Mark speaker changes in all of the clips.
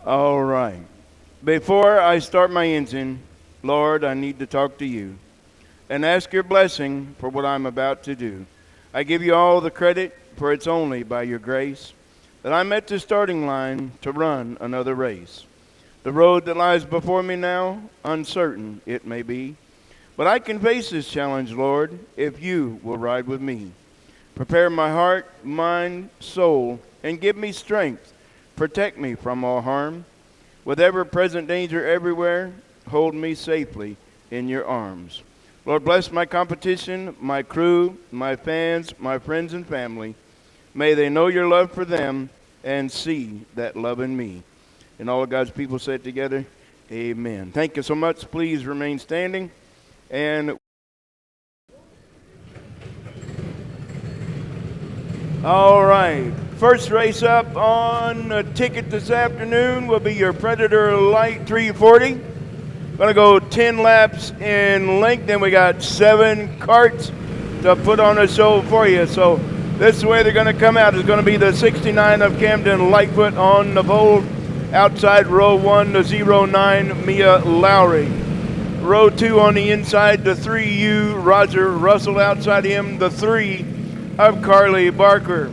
Speaker 1: All right. Before I start my engine, Lord, I need to talk to you and ask your blessing for what I'm about to do. I give you all the credit, for it's only by your grace that I'm at the starting line to run another race. The road that lies before me now, uncertain it may be, but I can face this challenge, Lord, if you will ride with me. Prepare my heart, mind, soul, and give me strength. Protect me from all harm. With ever-present danger everywhere, hold me safely in your arms. Lord, bless my competition, my crew, my fans, my friends and family. May they know your love for them and see that love in me. And all of God's people said together, amen. Thank you so much. Please remain standing. And all right, first race up on the ticket this afternoon will be your Predator Light 340. Going to go 10 laps in length, and we got 7 carts to put on a show for you. So this is the way they're going to come out. It's going to be the 69 of Camden Lightfoot on the pole. Outside row 1, the 09 Mia Lowry. Row 2 on the inside, the 3U Roger Russell. Outside him, the 3 of Carly Barker.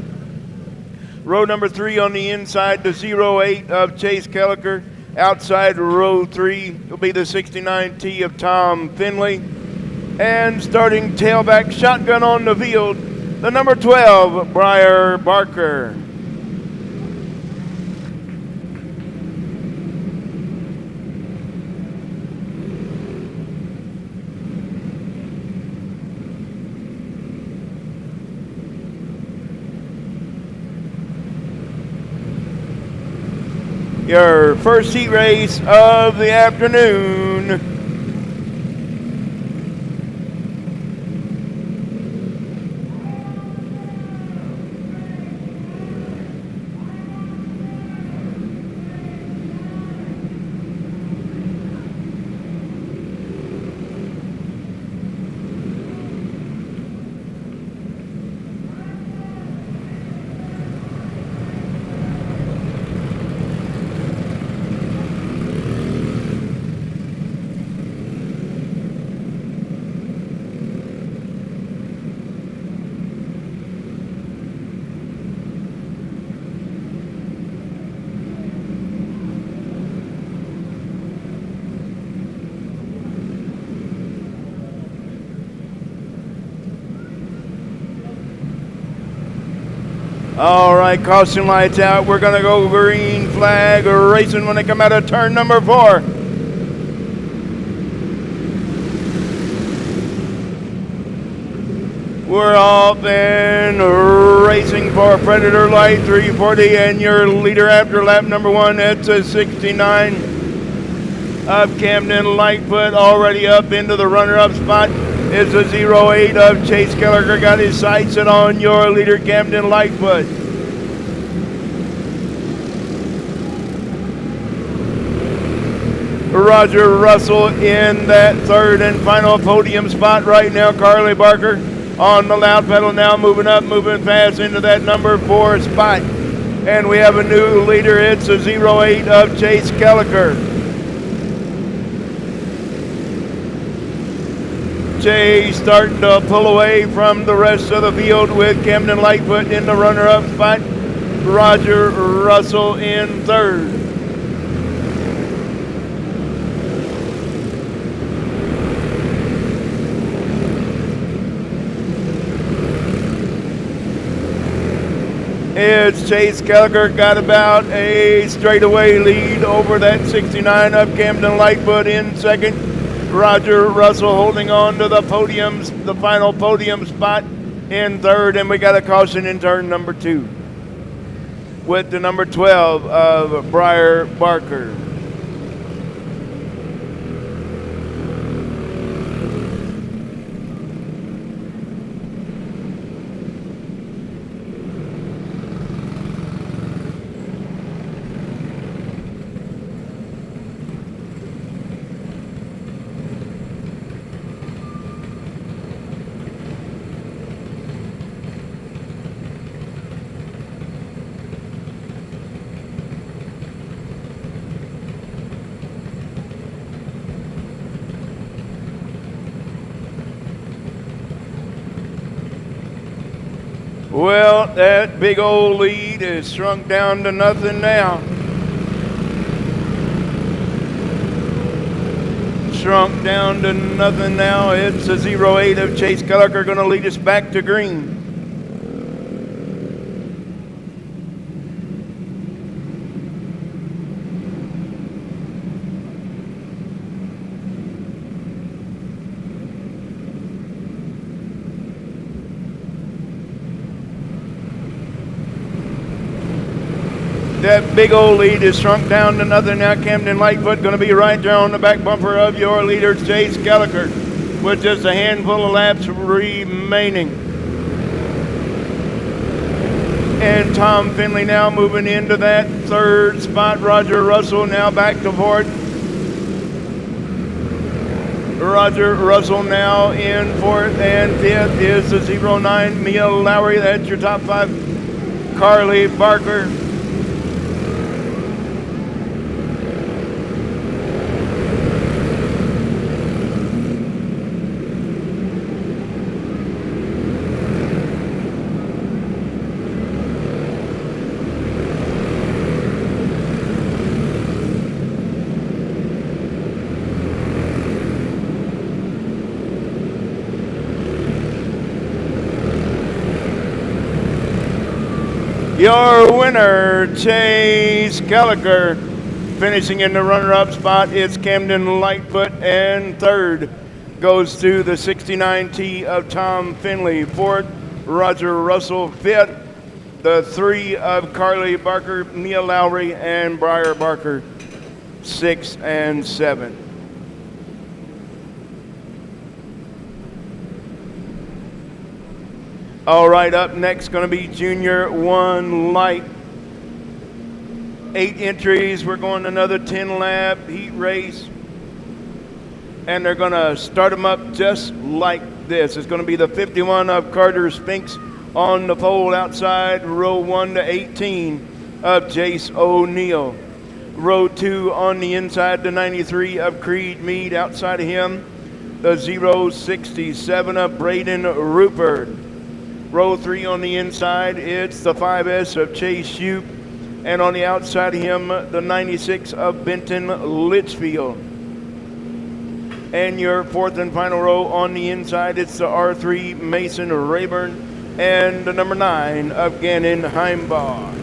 Speaker 1: Row number 3 on the inside, the 08 of Chase Kelliker. Outside row 3 will be the 69T of Tom Finley. And starting tailback shotgun on the field, the number 12, Briar Barker. Your first heat race of the afternoon. All right, caution lights out. We're going to go green flag racing when they come out of turn number 4. We're off and racing for Predator Light 340, and your leader after lap number 1, it's a 69 of Camden Lightfoot, already up into the runner-up spot. Is the 08 of Chase Kelliker, got his sights set on your leader, Camden Lightfoot. Roger Russell in that third and final podium spot right now. Carly Barker on the loud pedal now, moving up, moving fast into that number 4 spot. And we have a new leader. It's the 08 of Chase Kelliker. Jay starting to pull away from the rest of the field with Camden Lightfoot in the runner-up spot. Roger Russell in third. It's Chase Kelliker, got about a straightaway lead over that 69 of Camden Lightfoot in second. Roger Russell holding on to the podiums, the final podium spot in third, and we got a caution in turn number 2 with the number 12 of Briar Barker. Well, that big old lead is shrunk down to nothing now. Shrunk down to nothing now. It's a 0-8 of Chase Kellicker going to lead us back to green. That big old lead is shrunk down to nothing now. Camden Lightfoot going to be right there on the back bumper of your leader, Chase Kellicker, with just a handful of laps remaining. And Tom Finley now moving into that third spot. Roger Russell now back to fourth. Roger Russell now in fourth, and fifth is the 09 Mia Lowry. That's your top five. Carly Barker. Your winner, Chase Kellicker. Finishing in the runner-up spot is Camden Lightfoot, and third goes to the 69T of Tom Finley. Fourth, Roger Russell. Fifth, the 3 of Carly Barker, Mia Lowry, and Briar Barker. 6 and 7. All right, up next going to be Junior 1 Light. 8 entries. We're going another 10-lap heat race. And they're going to start them up just like this. It's going to be the 51 of Carter Spinks on the pole outside row 1 to 18 of Jace O'Neill. Row 2 on the inside, the 93 of Creed Mead. Outside of him, the 067 of Braden Rupert. Row 3 on the inside, it's the 5S of Chase Shoup. And on the outside of him, the 96 of Benton Litchfield. And your fourth and final row on the inside, it's the R3 Mason Rayburn and the number 9 of Gannon Heimbaugh.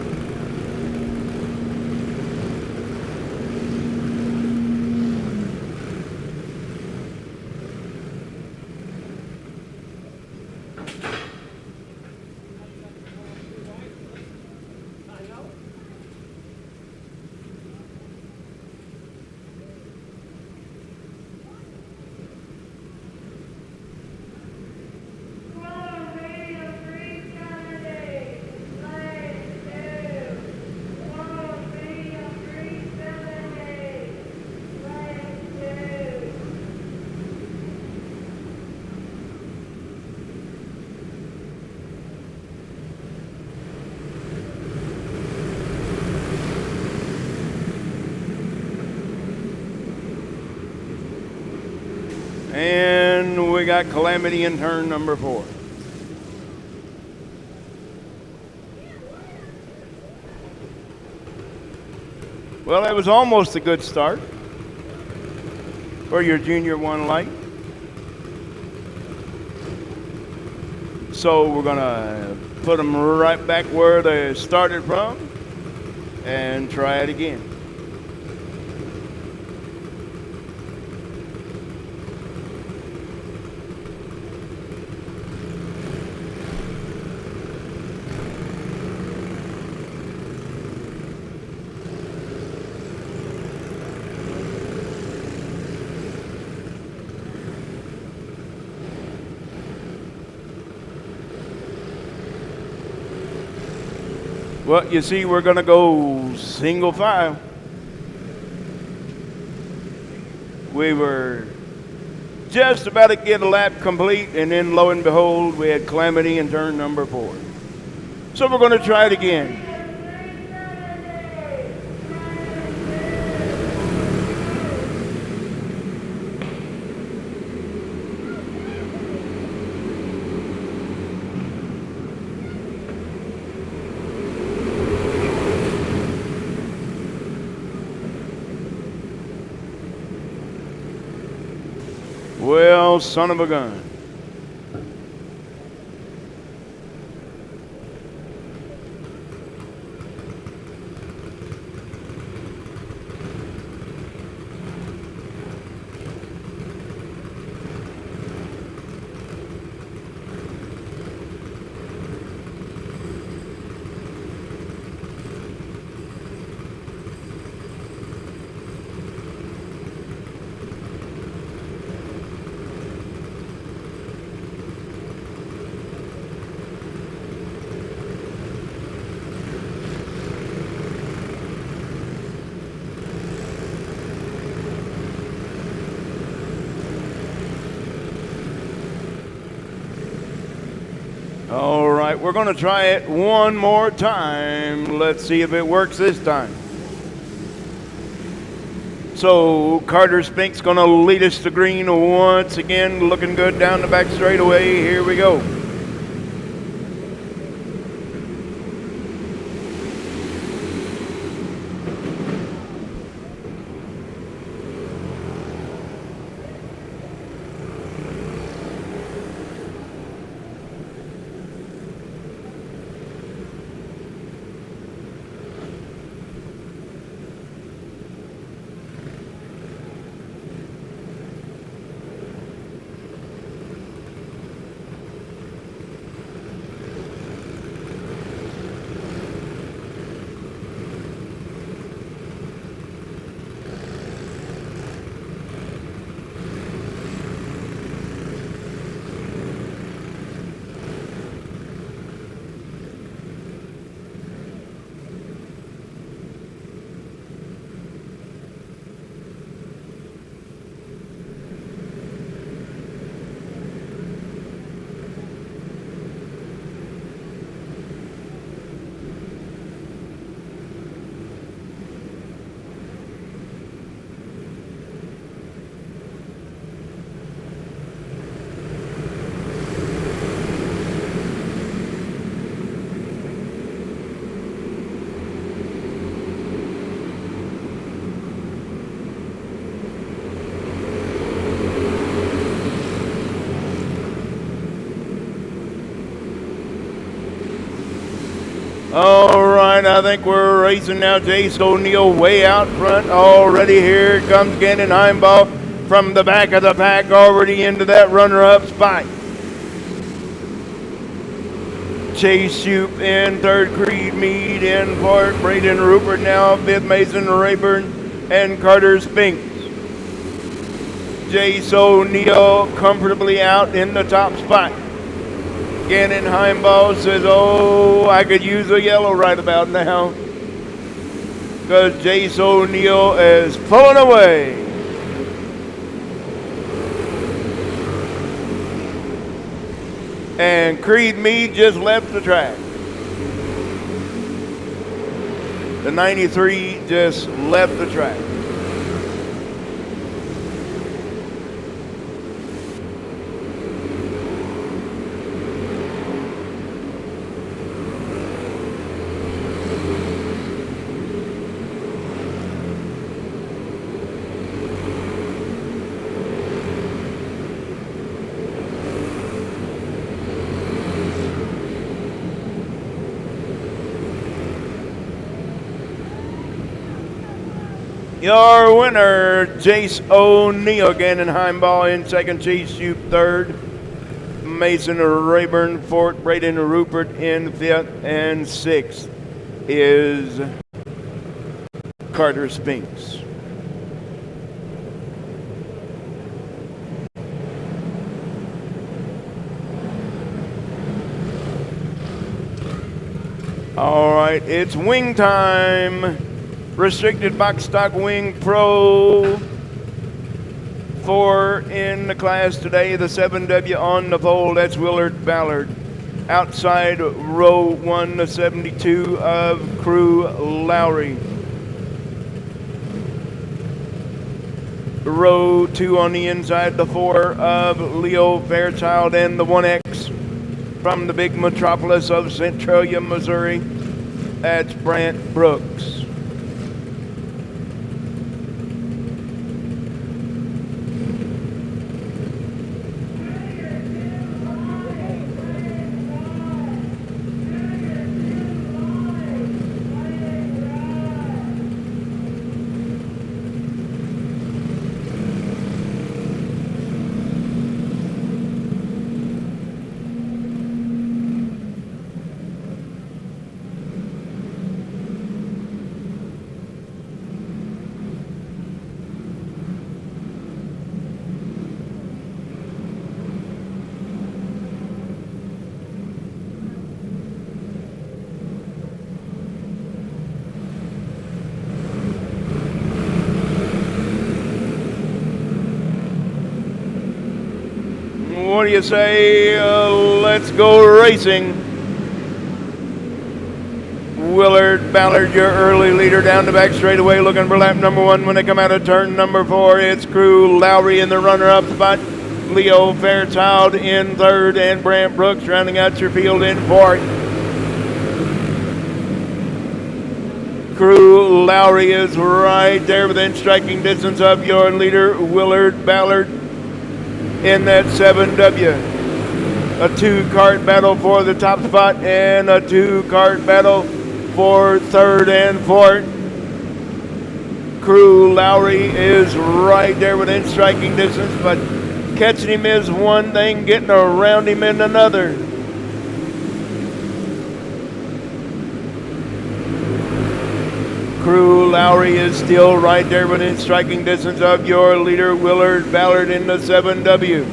Speaker 1: And we got Calamity in turn number 4. Well, that was almost a good start for your Junior 1 Light. So we're going to put them right back where they started from and try it again. Well, you see, we're going to go single file. We were just about to get a lap complete, and then lo and behold, we had Calamity in turn number 4. So we're going to try it again. Well, son of a gun. All right, we're going to try it one more time. Let's see if it works this time. So Carter Spink's going to lead us to green once again, looking good down the back straightaway. Here we go. All right, I think we're racing now. Jace O'Neill way out front already. Here comes Gannon Heimbaugh from the back of the pack, already into that runner-up spot. Chase Shoup in third, Creed Mead in fourth, Braden Rupert now fifth, Mason Rayburn and Carter Spinks. Jace O'Neill comfortably out in the top spot. Gannon Heimbaugh says, oh, I could use a yellow right about now, because Jace O'Neill is pulling away. And Creed Mead just left the track. The 93 just left the track. Your winner, Jace O'Neill, Gannon Heimbaugh in second, Chase Shoup third, Mason Rayburn fourth, Braden Rupert in fifth, and sixth is Carter Spinks. All right, it's wing time. Restricted box stock wing pro 4 in the class today. The 7W on the pole, that's Willard Ballard. Outside row 1, the 72 of Crew Lowry. Row 2 on the inside, the 4 of Leo Fairchild, and the 1X from the big metropolis of Centralia, Missouri. That's Brant Brooks. what do you say? Let's go racing. Willard Ballard, your early leader, down the back straightaway, looking for lap number 1 when they come out of turn number 4. It's Crew Lowry in the runner-up spot. Leo Fairchild in 3rd, and Brant Brooks rounding out your field in 4th. Crew Lowry is right there within striking distance of your leader, Willard Ballard, in that 7W. A 2-cart battle for the top spot and a 2-cart battle for 3rd and 4th. Crew Lowry is right there within striking distance, but catching him is one thing, getting around him in another. Crew Lowry is still right there within striking distance of your leader, Willard Ballard, in the 7W.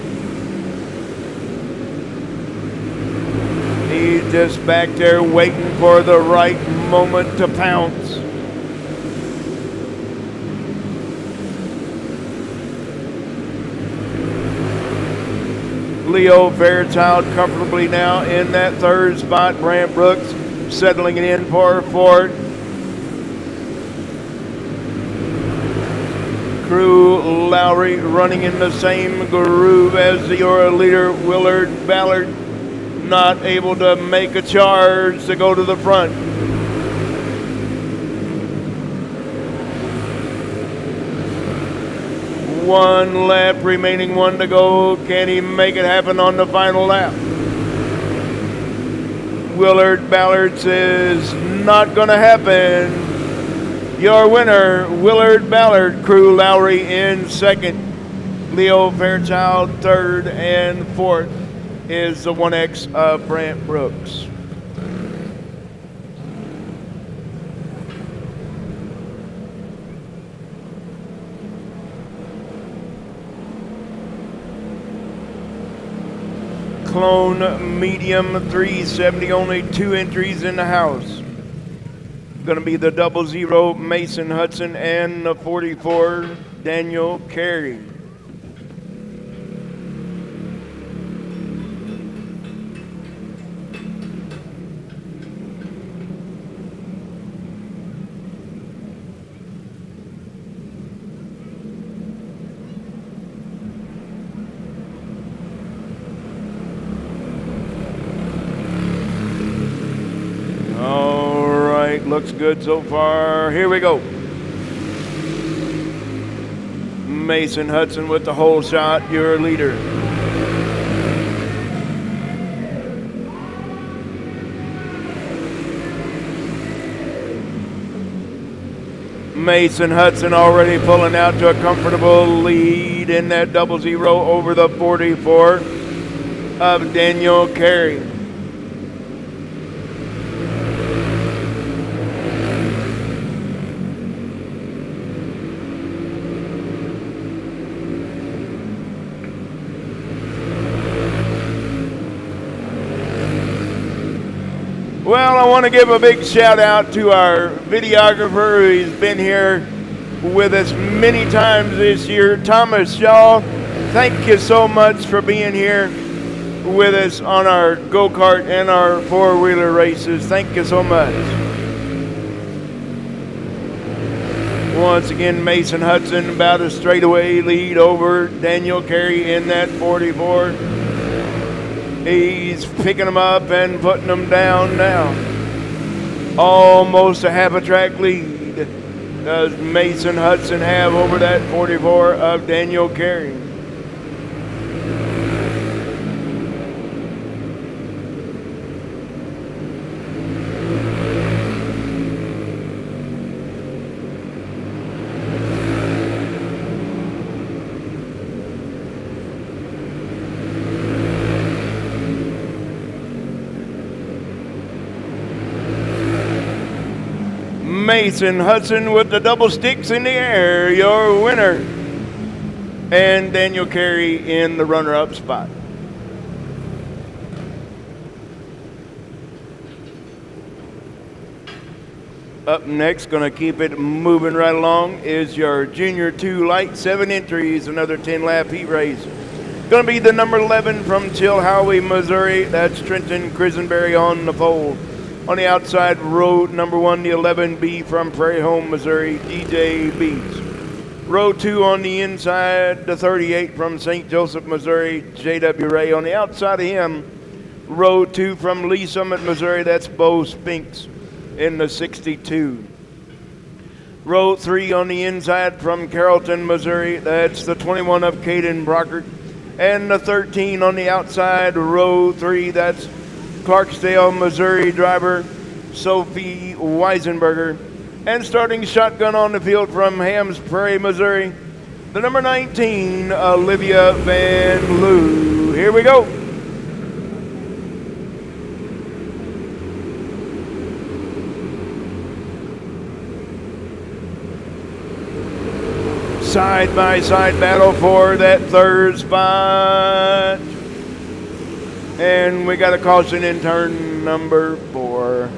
Speaker 1: He's just back there waiting for the right moment to pounce. Leo Fairchild comfortably now in that 3rd spot. Brant Brooks settling it in for 4th. Crew Lowry running in the same groove as your leader, Willard Ballard, not able to make a charge to go to the front. One lap remaining, 1 to go. Can he make it happen on the final lap? Willard Ballard says not going to happen. Your winner, Willard Ballard. Crew Lowry in 2nd. Leo Fairchild 3rd, and 4th is the 1X of Brant Brooks. Clone medium 370, only 2 entries in the house. Going to be the 00 Mason Hudson and the 44 Daniel Carey. Looks good so far. Here we go. Mason Hudson with the whole shot, your leader. Mason Hudson already pulling out to a comfortable lead in that 00 over the 44 of Daniel Carey. Well, I want to give a big shout out to our videographer who's been here with us many times this year, Thomas Shaw. Thank you so much for being here with us on our go-kart and our four-wheeler races. Thank you so much. Once again, Mason Hudson about a straightaway lead over Daniel Carey in that 44. He's picking them up and putting them down now. Almost a half a track lead does Mason Hudson have over that 44 of Daniel Carey. Mason Hudson with the double sticks in the air, your winner. And Daniel Carey in the runner-up spot. Up next, going to keep it moving right along, is your Junior 2 Light, 7 entries, another 10-lap heat race. Going to be the number 11 from Chilhowie, Missouri. That's Trenton Crisenberry on the pole. On the outside, row number 1, the 11B from Prairie Home, Missouri, DJ Beats. Row 2 on the inside, the 38 from St. Joseph, Missouri, J.W. Ray. On the outside of him, row 2 from Lee Summit, Missouri, that's Bo Spinks in the 62. Row 3 on the inside from Carrollton, Missouri, that's the 21 of Caden Brockert. And the 13 on the outside, row 3, that's Clarksdale, Missouri driver Sophie Weisenberger. And starting shotgun on the field from Hams Prairie, Missouri, the number 19, Olivia Van Loo. Here we go. Side-by-side battle for that third spot. And we got a caution in turn number 4.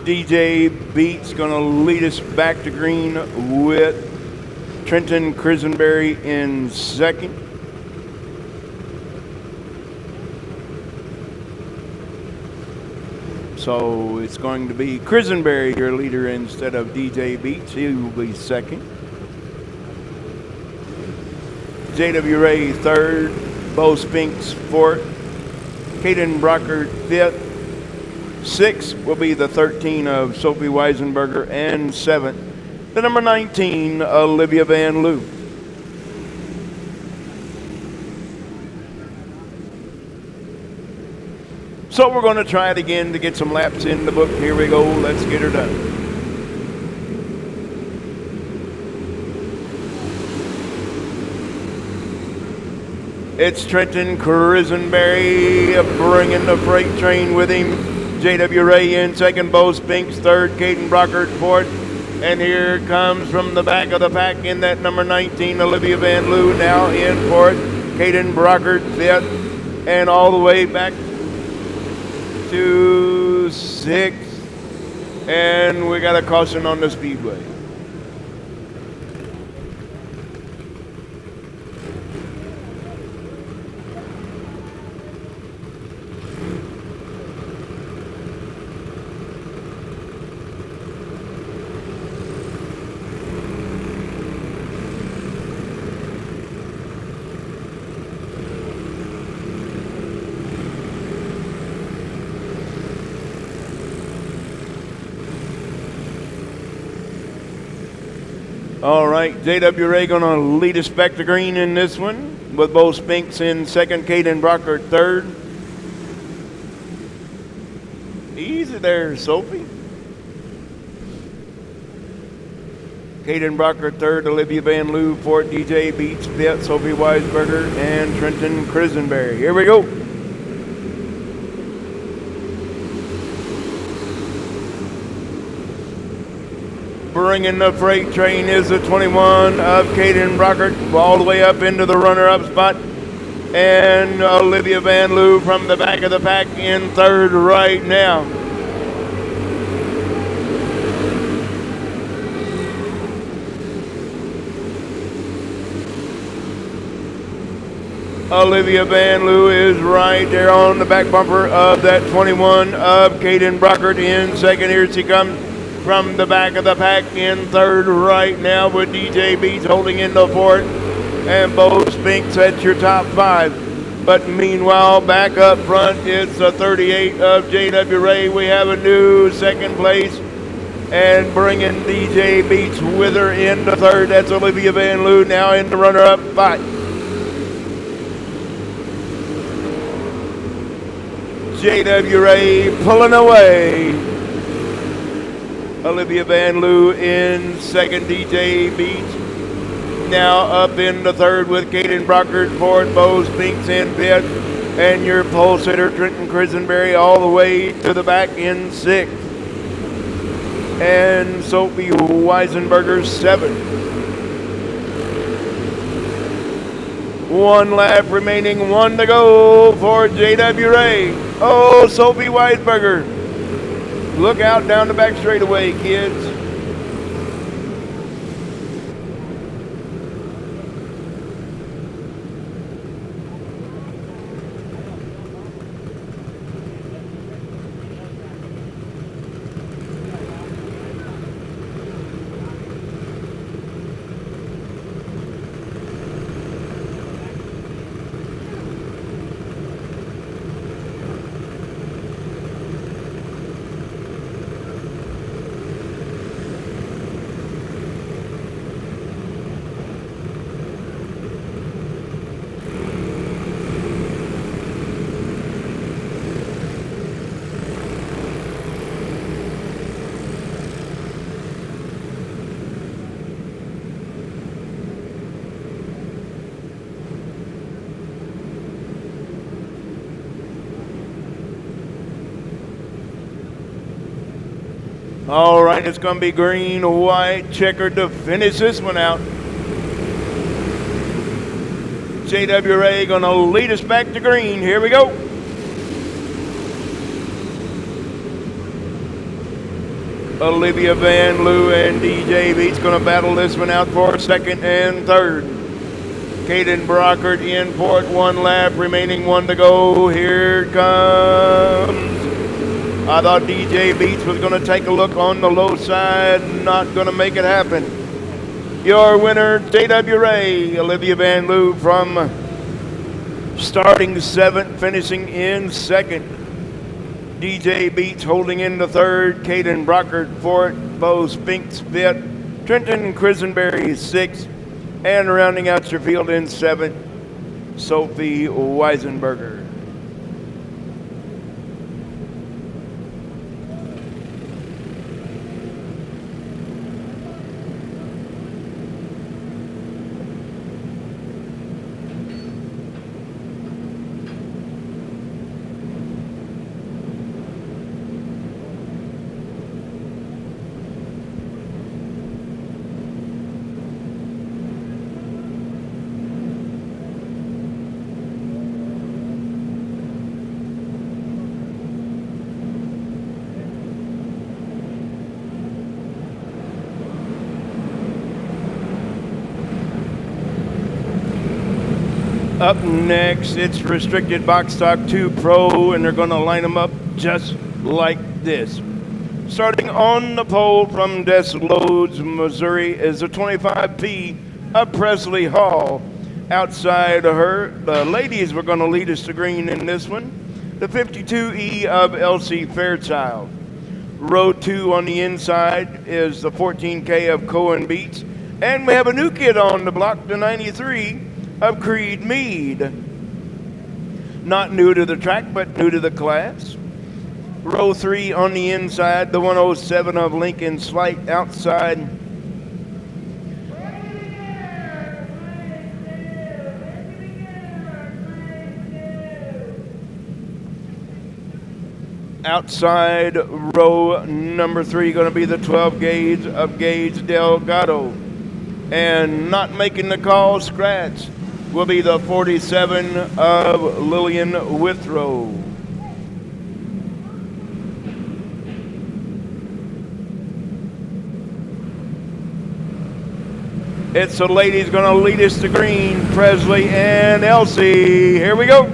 Speaker 1: DJ Beats going to lead us back to green with Trenton Crisenberry in second. So it's going to be Crisenberry, your leader, instead of DJ Beats. He will be second. J.W. Ray third. Bo Spinks fourth. Caden Brockert fifth. Sixth will be the 13 of Sophie Weisenberger. And seventh, the number 19, Olivia Van Loo. So we're going to try it again to get some laps in the book. Here we go. Let's get her done. It's Trenton Crisenberry bringing the freight train with him. J.W. Ray in second, Bo Spinks third, Caden Brockert fourth. And here comes from the back of the pack in that number 19, Olivia Van Loo now in fourth, Caden Brockert fifth, and all the way back to sixth. And we got a caution on the speedway. All right, J.W. Ray going to lead us back to green in this one, with Bo Spinks in second, Caden Brockert third. Easy there, Sophie. Caden Brockert third, Olivia Van Loo fourth, DJ Beats fifth, Sophie Weisberger, and Trenton Krisenberry. Here we go. Bringing the freight train is the 21 of Caden Brockert, all the way up into the runner-up spot. And Olivia Van Loo from the back of the pack in third right now. Olivia Van Loo is right there on the back bumper of that 21 of Caden Brockert in second. Here she comes from the back of the pack in third right now, with DJ Beats holding in the fourth, and Bo Spinks at your top five. But meanwhile, back up front, it's the 38 of J.W. Ray. We have a new second place, and bringing DJ Beats with her into third. That's Olivia Van Loo now in the runner-up fight. J.W. Ray pulling away. Olivia Van Loo in second, DJ Beats now up in the third with Caden Brockert fourth, Bo Spinks in fifth, and your pole sitter Trenton Krisenberry all the way to the back in sixth, and Sophie Weisenberger seventh. One lap remaining, one to go for J.W. Ray. Oh, Sophie Weisberger. Look out down the back straightaway, kids. All right, it's going to be green, white, checkered to finish this one out. J.W. Ray going to lead us back to green. Here we go. Olivia Van Loo and DJ Beats going to battle this one out for second and third. Caden Brockert in fourth, one lap remaining, one to go. Here comes. I thought DJ Beats was going to take a look on the low side, not going to make it happen. Your winner, J.W. Ray, Olivia Van Loo from starting seventh, finishing in second. DJ Beats holding in the third, Caden Brockert fourth, Bo Spinks fifth, Trenton Krisenberry sixth, and rounding out your field in seventh, Sophie Weisenberger. Up next, it's restricted box stock 2 Pro, and they're going to line them up just like this. Starting on the pole from Des Loads, Missouri, is the 25P of Presley Hall. Outside of her, the ladies were going to lead us to green in this one. The 52E of Elsie Fairchild. Row 2 on the inside is the 14K of Cohen Beats. And we have a new kid on the block, the 93 of Creed Mead. Not new to the track, but new to the class. Row 3 on the inside, the 107 of Lincoln Slight. Outside, row number 3, going to be the 12 gauge of Gage Delgado. And not making the call, scratch, will be the 47 of Lillian Withrow. It's the ladies going to lead us to green, Presley and Elsie. Here we go.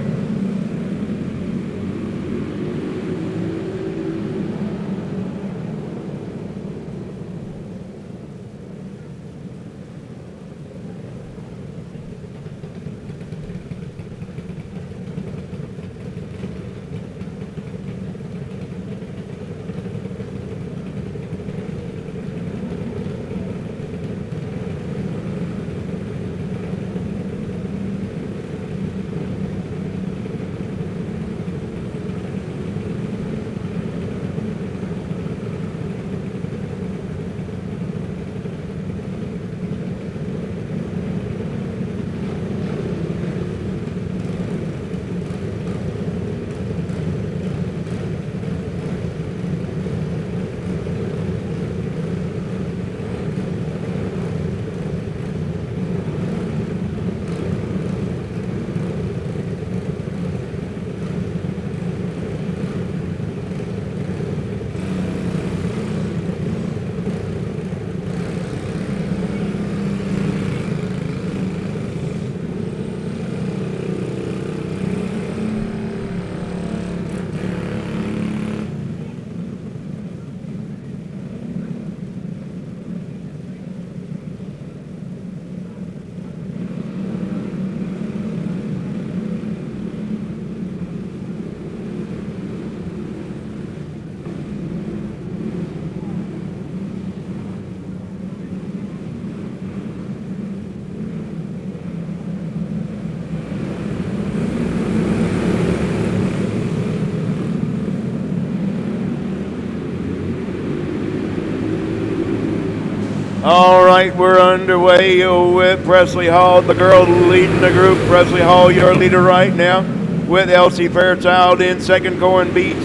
Speaker 1: All right, we're underway with Presley Hall, the girl leading the group. Presley Hall, your leader right now, with Elsie Fairchild in second, Cohen Beats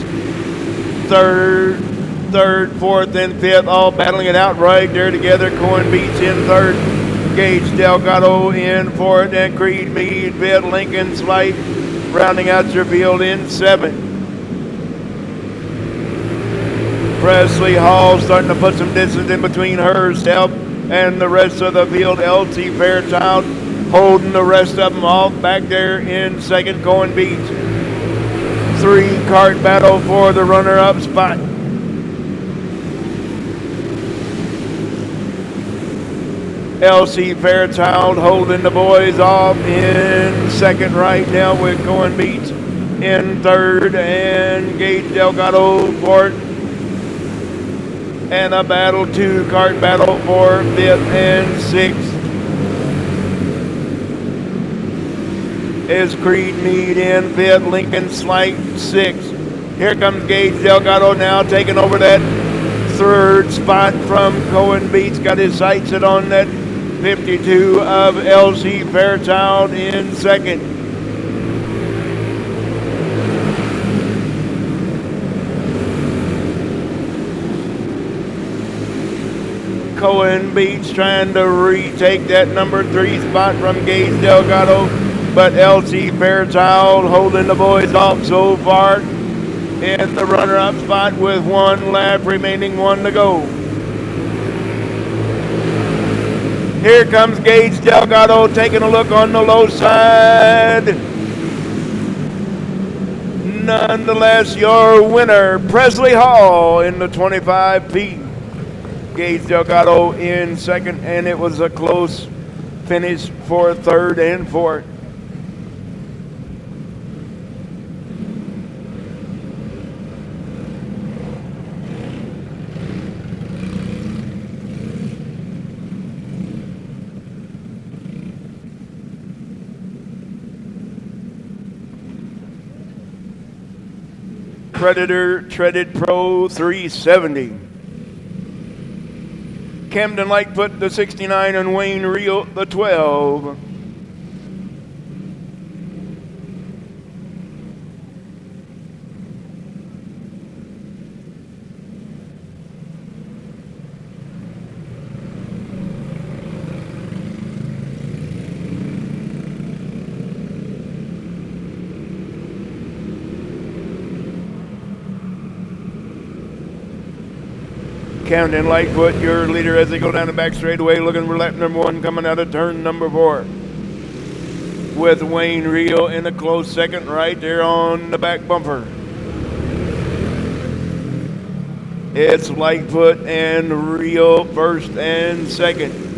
Speaker 1: third, fourth, and fifth, all battling it out right there together. Cohen Beats in third, Gage Delgado in fourth, and Creed Mead fifth, Lincoln Slight rounding out your field in seventh. Presley Hall starting to put some distance in between herself and the rest of the field. Elsie Fairchild holding the rest of them off back there in second. Cohen Beats. 3-cart battle for the runner-up spot. Elsie Fairchild holding the boys off in second right now with Cohen Beats in third and Gage Delgado fourth. And a battle, 2-cart battle for fifth and sixth. Is Creed Mead in fifth, Lincoln Slight sixth. Here comes Gage Delgado now taking over that third spot from Cohen Beats. Got his sights set on that 52 of Elsie Fairchild in second. Cohen Beats trying to retake that number 3 spot from Gage Delgado, but Elsie Fairchild holding the boys off so far in the runner-up spot with 1 lap remaining, 1 to go. Here comes Gage Delgado taking a look on the low side. Nonetheless, your winner, Presley Hall, in the 25P. Gage Delgado in second, and it was a close finish for third and fourth. Predator Treaded Pro 370. Camden Lightfoot the 69 and Wayne Reel the 12. Camden Lightfoot, your leader as they go down the back straightaway, looking for lap number 1 coming out of turn number 4. With Wayne Reel in a close second right there on the back bumper. It's Lightfoot and Reel first and second.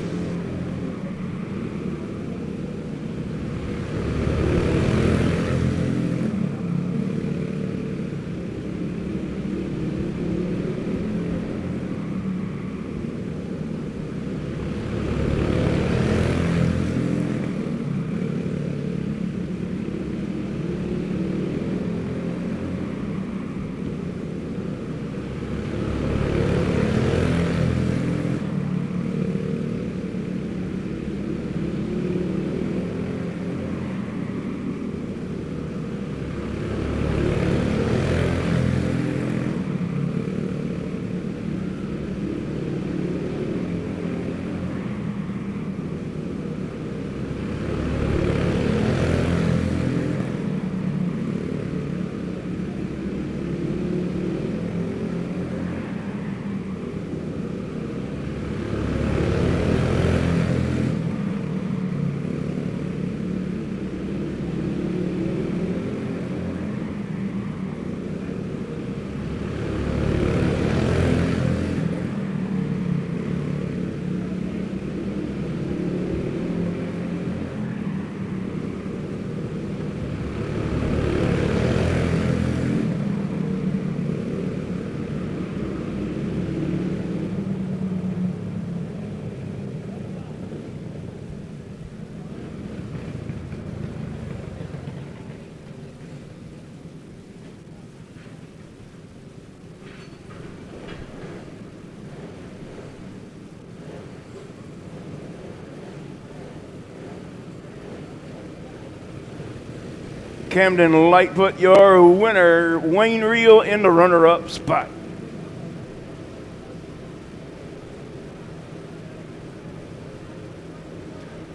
Speaker 1: Camden Lightfoot, your winner. Wayne Reel in the runner-up spot.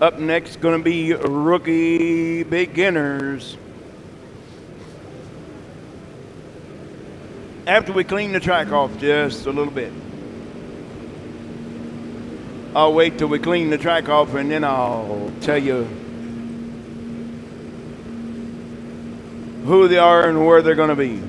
Speaker 1: Up next, going to be rookie beginners. After we clean the track off just a little bit. I'll wait till we clean the track off and then I'll tell you who they are and where they're going to be.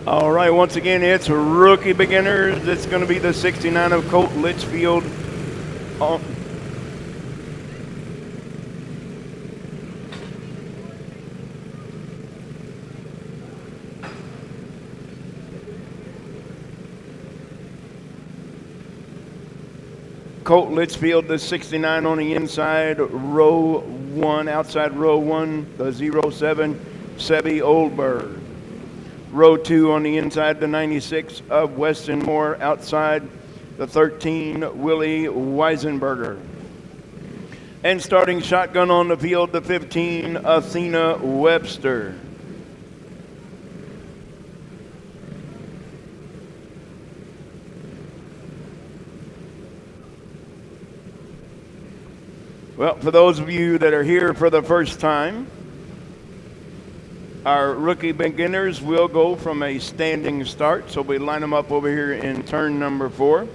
Speaker 1: All right, once again, it's rookie beginners. It's going to be the 69 of Colt Litchfield. Colt Litchfield, the 69 on the inside, row 1, outside row 1, the 07, Sebi Oldberg. Row 2 on the inside, the 96 of Weston Moore. Outside, the 13, Willie Weisenberger. And starting shotgun on the field, the 15, Athena Webster. Well, for those of you that are here for the first time, our rookie beginners will go from a standing start. So we line them up over here in turn number 4.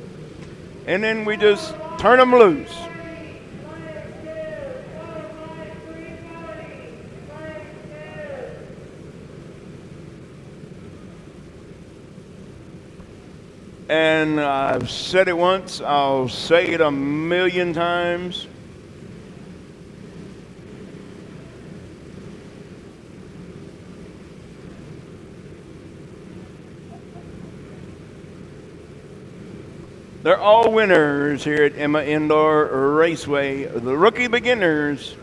Speaker 1: And then we just turn them loose. And I've said it once, I'll say it a million times. They're all winners here at Emma Indoor Raceway, the rookie beginners.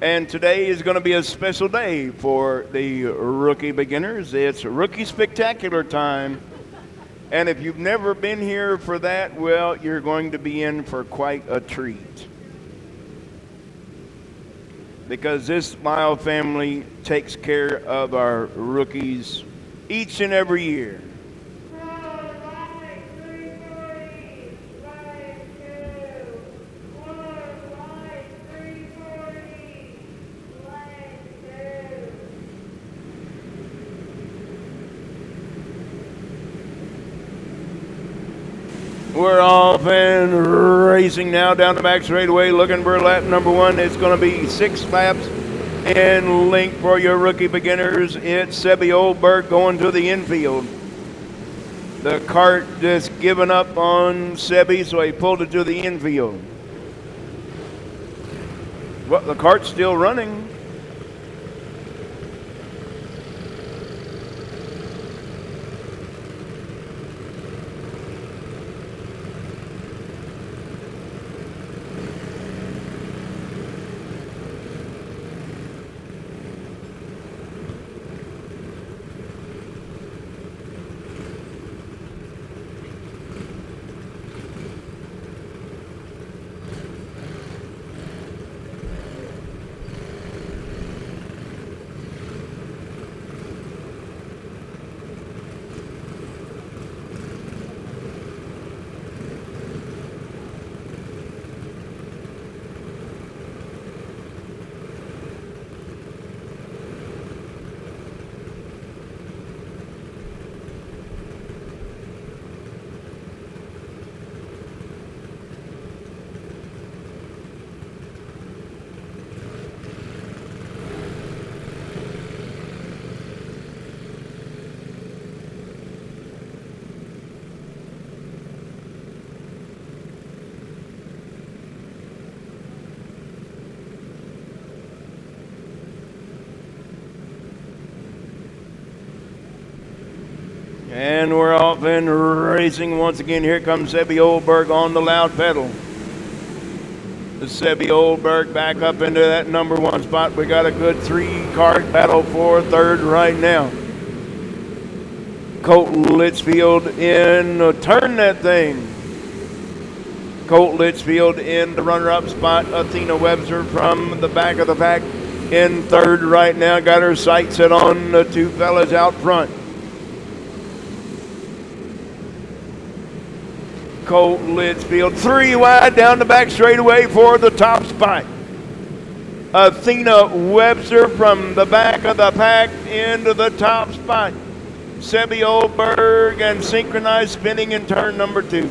Speaker 1: And today is going to be a special day for the rookie beginners. It's Rookie Spectacular time. And if you've never been here for that, well, you're going to be in for quite a treat. Because this Mile family takes care of our rookies each and every year. We're off and racing now down the back straightaway, looking for lap number 1. It's going to be 6 laps in length for your rookie beginners. It's Sebby Oldberg going to the infield. The Kart just giving up on Sebby, so he pulled it to the infield. Well, the Kart's still running. And we're off and racing once again. Here comes Sebby Oldberg on the loud pedal. The Sebby Oldberg back up into that number 1 spot. We got a good 3-car battle for third right now. Colt Litchfield in, turn that thing. Colt Litchfield in the runner-up spot. Athena Webster from the back of the pack in third right now. Got her sights set on the 2 fellas out front. Colt Litchfield 3 wide down the back straightaway for the top spot. Athena Webster from the back of the pack into the top spot. Sebby Oldberg and synchronized spinning in turn number 2.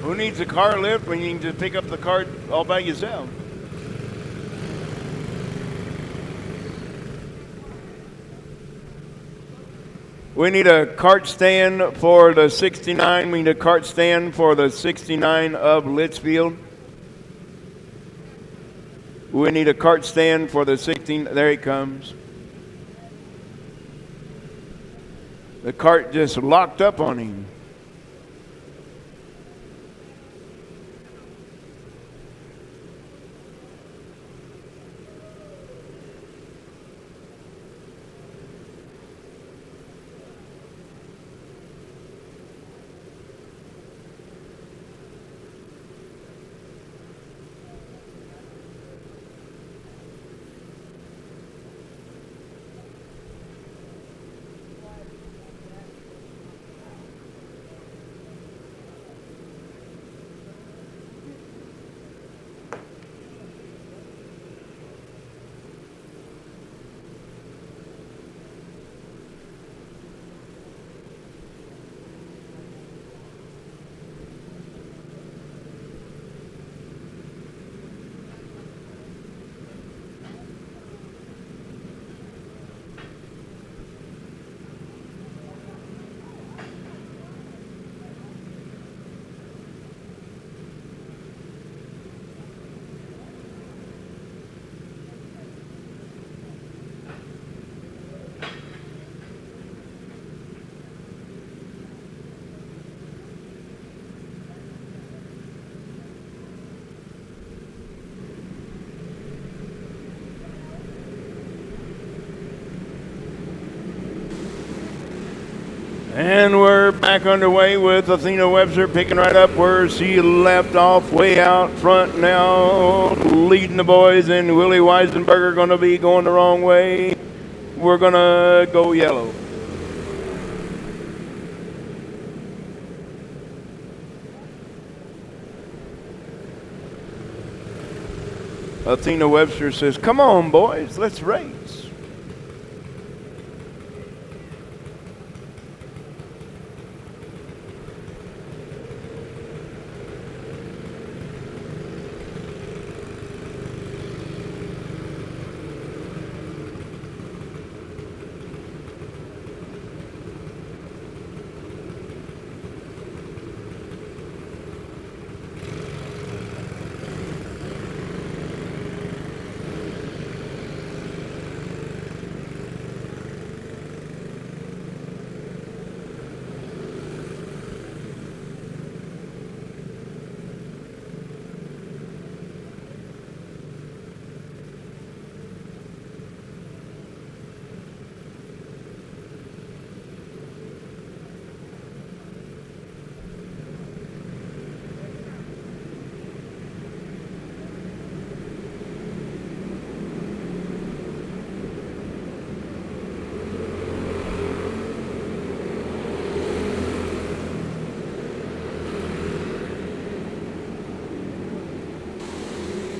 Speaker 1: Who needs a car lift when you can just pick up the cart all by yourself? We need a cart stand for the 69. We need a cart stand for the 69 of Litchfield. We need a cart stand for the 16. There he comes. The cart just locked up on him. And we're back underway with Athena Webster picking right up where she left off, way out front now, leading the boys, and Willie Weisenberger going to be going the wrong way. We're going to go yellow. Athena Webster says, "Come on, boys, let's race."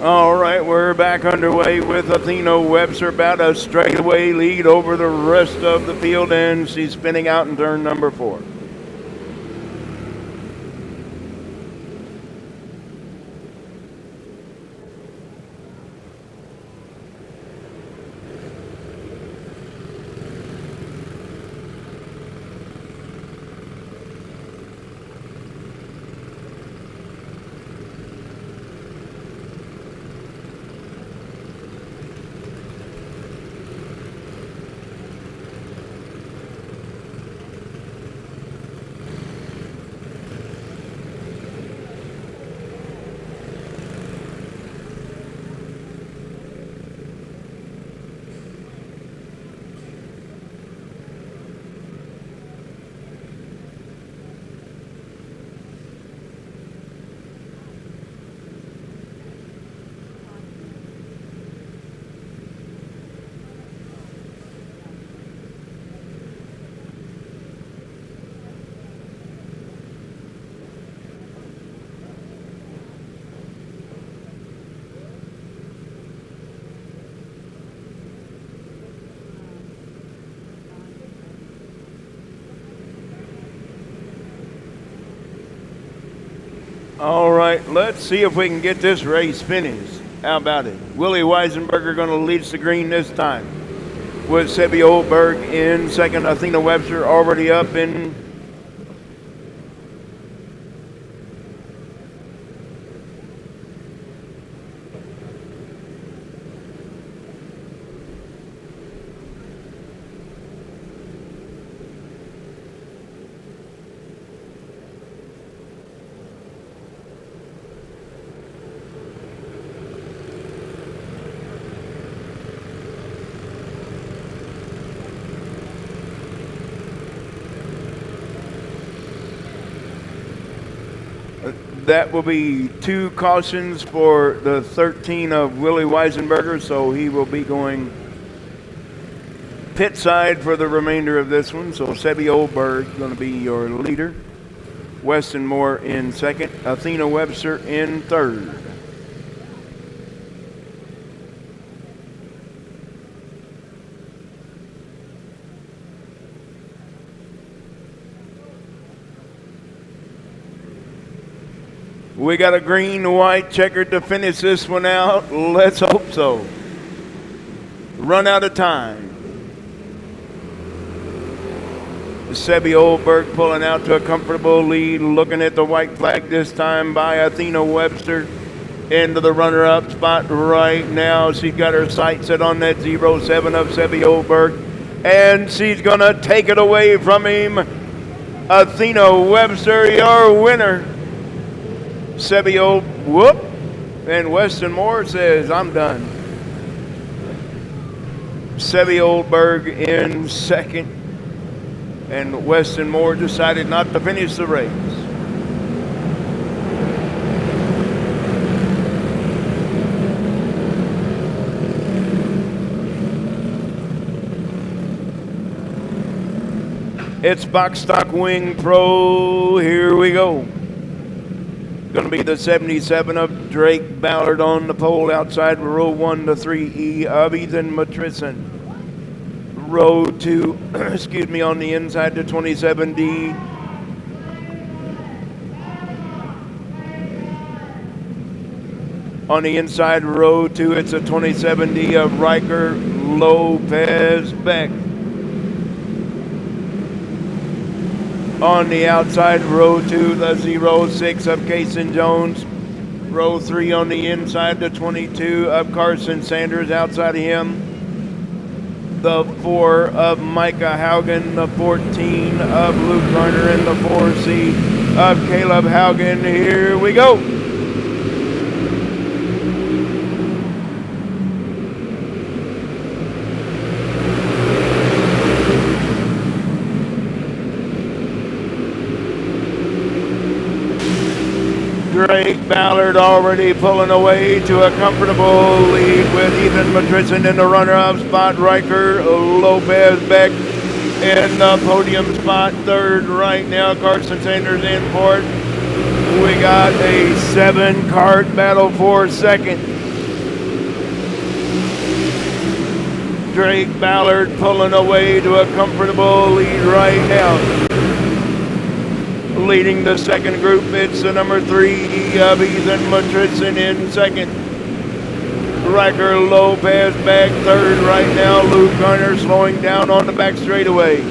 Speaker 1: All right, we're back underway with Athena Webster, about a straightaway lead over the rest of the field, and she's spinning out in turn number 4. All right, let's see if we can get this race finished. How about it? Willie Weisenberger going to lead us to green this time, with Sebby Oldberg in second. Athena Webster already up in that will be 2 cautions for the 13 of Willie Weisenberger, so he will be going pit side for the remainder of this one. So Sebby Oldberg going to be your leader. Weston Moore in second. Athena Webster in third. We got a green, white, checkered to finish this one out. Let's hope so. Run out of time. Sebby Oldberg pulling out to a comfortable lead, looking at the white flag this time by Athena Webster. Into the runner-up spot right now. She's got her sights set on that 07 of Sebby Oldberg, and she's going to take it away from him. Athena Webster, your winner. Sebby whoop, and Weston Moore says, I'm done. Sebby Oldberg in second, and Weston Moore decided not to finish the race. It's Box Stock Wing Pro, here we go. Going to be the 77 of Drake Ballard on the pole outside row 1 to 3E of Ethan Matrison. Row 2, excuse me, on the inside to 27D. On the inside row 2, it's a 27D of Riker Lopez Beck. On the outside, row 2, the 06 of Kason Jones. Row 3 on the inside, the 22 of Carson Sanders outside of him. The 4 of Micah Haugen, the 14 of Luke Garner, and the 4C of Caleb Haugen. Here we go. Drake Ballard already pulling away to a comfortable lead with Ethan Matrison in the runner-up spot. Riker Lopez Beck in the podium spot. Third right now, Carson Sanders in fourth. We got a 7-cart battle for second. Drake Ballard pulling away to a comfortable lead right now. Leading the second group, it's the number 3 of Ethan Matrison in second. Riker Lopez back third right now. Luke Garner slowing down on the back straightaway.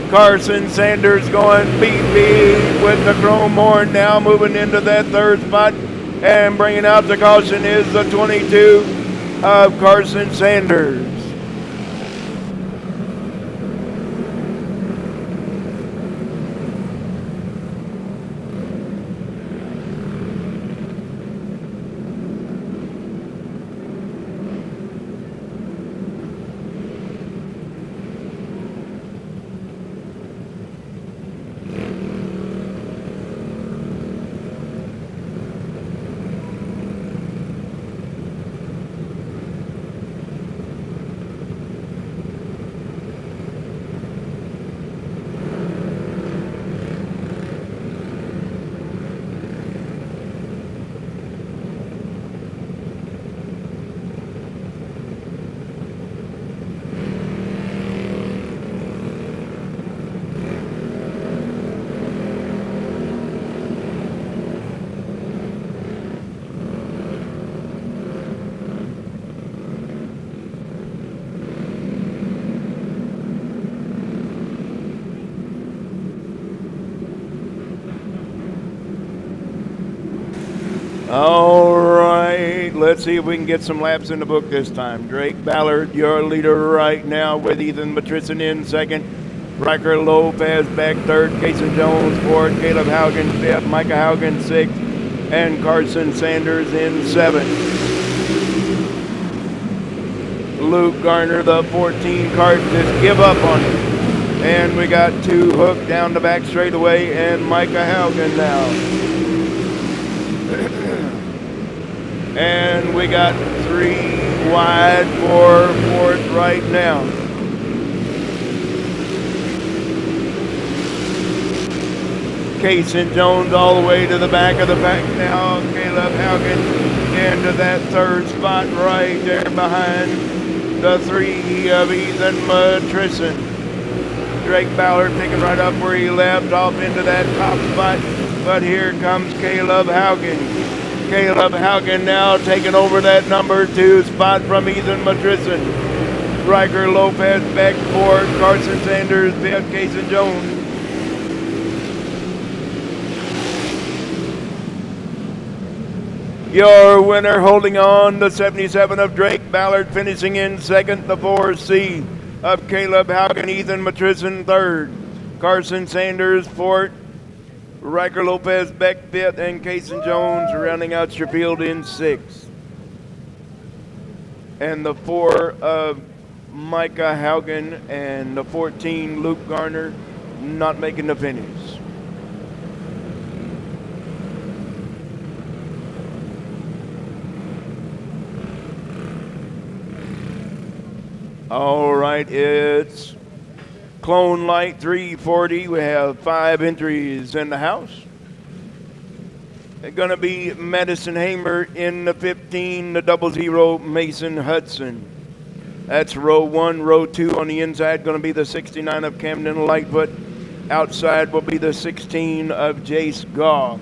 Speaker 1: Carson Sanders going beep with the chrome horn now, moving into that third spot, and bringing out the caution is the 22 of Carson Sanders. All right, let's see if we can get some laps in the book this time. Drake Ballard, your leader right now, with Ethan Matrison in second. Riker Lopez back third. Casey Jones fourth. Caleb Haugen fifth. Micah Haugen sixth. And Carson Sanders in seventh. Luke Garner, the 14 Kart, just give up on it. And we got two hooked down the back straightaway, and Micah Haugen now. And we got three wide for fourth right now. Casey Jones all the way to the back of the pack now. Caleb Haugen into that third spot right there behind the three of Ethan Matrison. Drake Ballard picking right up where he left off into that top spot. But here comes Caleb Haugen. Caleb Haugen now taking over that number 2 spot from Ethan Matrison. Riker Lopez back fourth. Carson Sanders fifth. Casey Jones. Your winner holding on, the 77 of Drake Ballard, finishing in second, the 4C of Caleb Haugen, Ethan Matrison third, Carson Sanders fourth, Riker Lopez back fifth, and Casey Jones rounding out your field in sixth. And the 4 of Micah Haugen and the 14 Luke Garner not making the finish. All right, it's Clone Light 340. We have 5 entries in the house. It's going to be Madison Hamer in the 15, the 00 Mason Hudson. That's row 1. Row 2 on the inside going to be the 69 of Camden Lightfoot. Outside will be the 16 of Jace Gaw.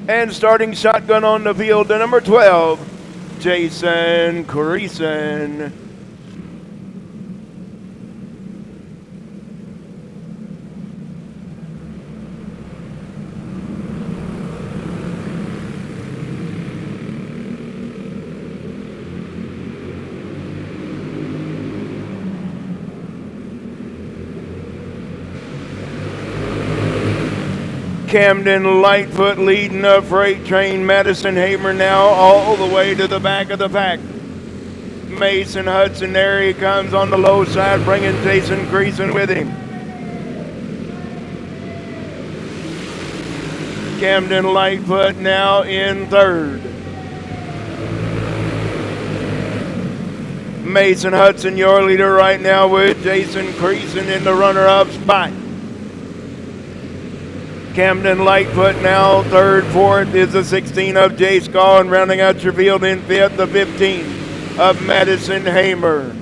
Speaker 1: And starting shotgun on the field, the number 12, Jason Creason. Camden Lightfoot leading the freight train. Madison Hamer now all the way to the back of the pack. Mason Hudson, there he comes on the low side, bringing Jason Creason with him. Camden Lightfoot now in third. Mason Hudson, your leader right now, with Jason Creason in the runner-up spot. Camden Lightfoot now third. Fourth is the 16 of Jace Gaw, and rounding out your field in fifth, the 15 of Madison Hamer.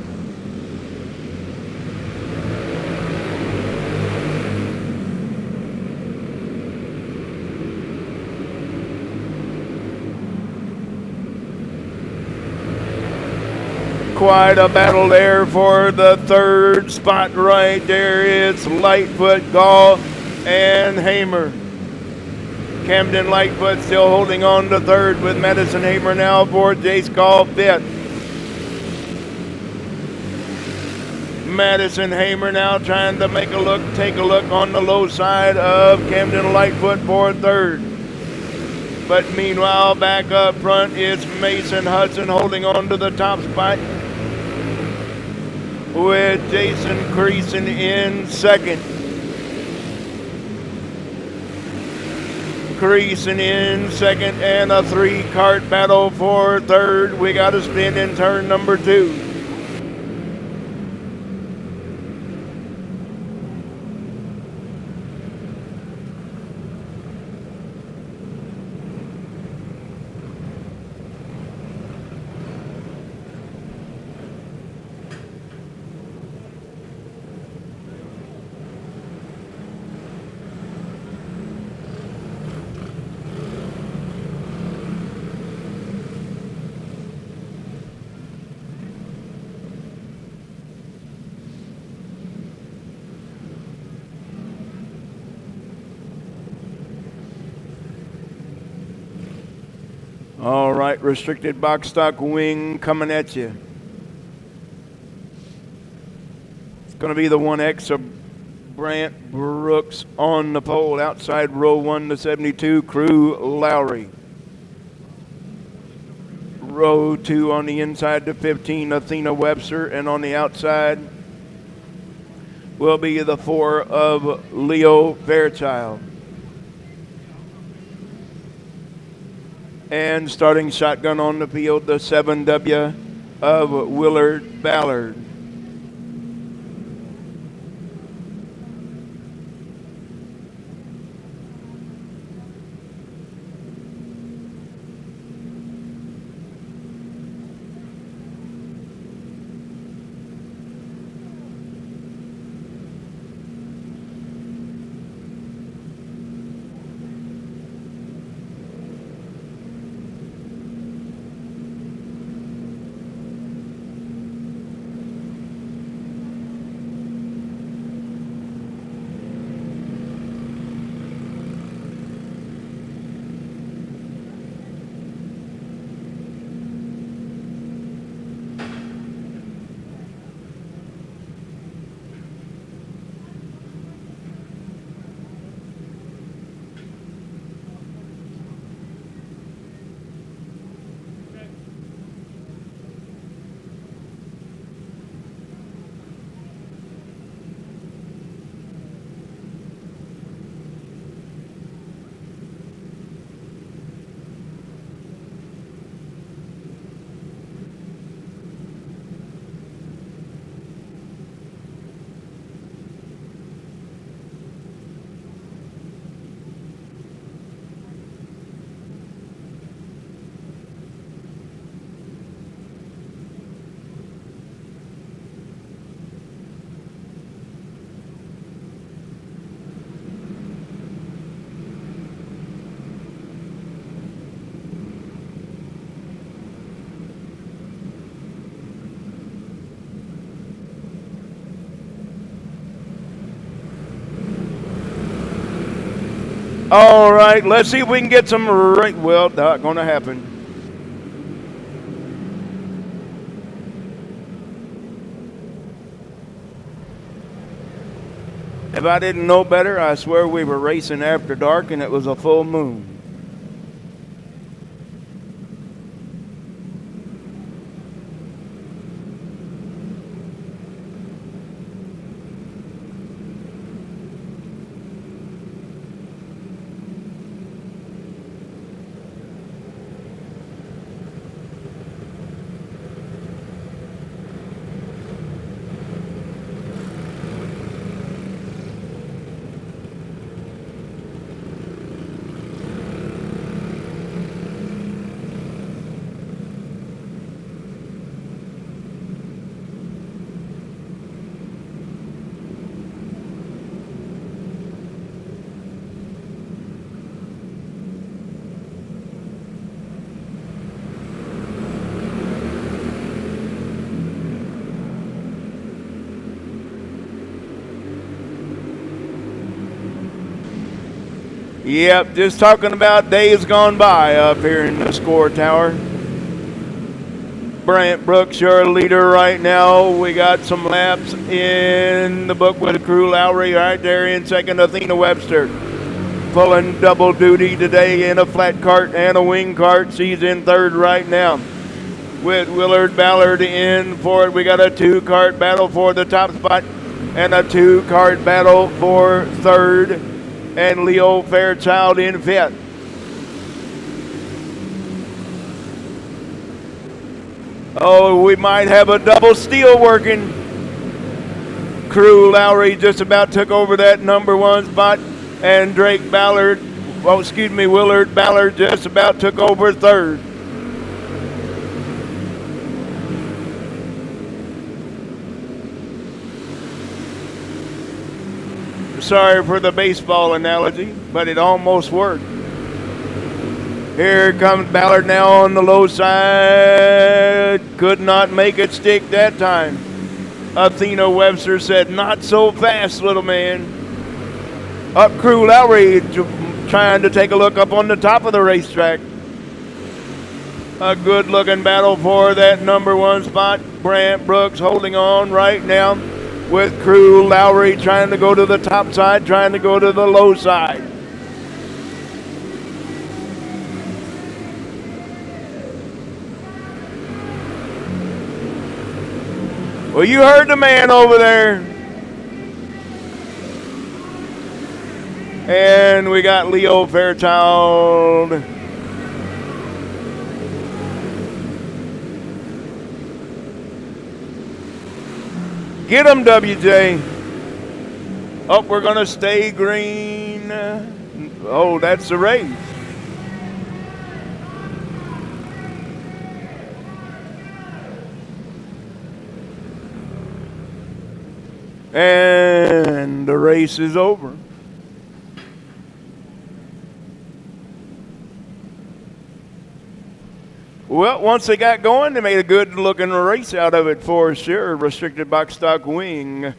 Speaker 1: Quite a battle there for the third spot right there. It's Lightfoot, Gaw, and Hamer. Camden Lightfoot still holding on to third, with Madison Hamer now fourth, Jace Gaw fifth. Madison Hamer now trying to take a look on the low side of Camden Lightfoot for third. But meanwhile, back up front, it's Mason Hudson holding on to the top spot, with Jason Creason in second. Creason in second, and a 3-cart battle for third. We got a spin in turn number 2. All right, restricted box stock wing coming at you. It's going to be the 1X of Brant Brooks on the pole. Outside row 1 to 72, Crew Lowry. Row 2 on the inside to 15, Athena Webster. And on the outside will be the 4 of Leo Fairchild. And starting shotgun on the field, the 7W of Willard Ballard. All right, let's see if we can get some right. Well, not going to happen. If I didn't know better, I swear we were racing after dark and it was a full moon. Yep, just talking about days gone by up here in the score tower. Brant Brooks, your leader right now. We got some laps in the book with Crew Lowry right there in second. Athena Webster pulling double duty today in a flat cart and a wing cart. She's in third right now with Willard Ballard in fourth. We got a 2-cart battle for the top spot and a 2-cart battle for third. And Leo Fairchild in fifth. Oh, we might have a double steal working. Crew Lowry just about took over that number 1 spot. And Willard Ballard just about took over third. Sorry for the baseball analogy, but it almost worked. Here comes Ballard now on the low side. Could not make it stick that time. Athena Webster said, "Not so fast, little man." Up Crew Lowry trying to take a look up on the top of the racetrack. A good-looking battle for that number one spot. Brant Brooks holding on right now with Crew Lowry trying to go to the top side, trying to go to the low side. Well, you heard the man over there. And we got Leo Fairchild. Get him, WJ. Oh, we're going to stay green. Oh, that's the race. And the race is over. Well, once they got going, they made a good-looking race out of it for sure. Restricted box stock wing.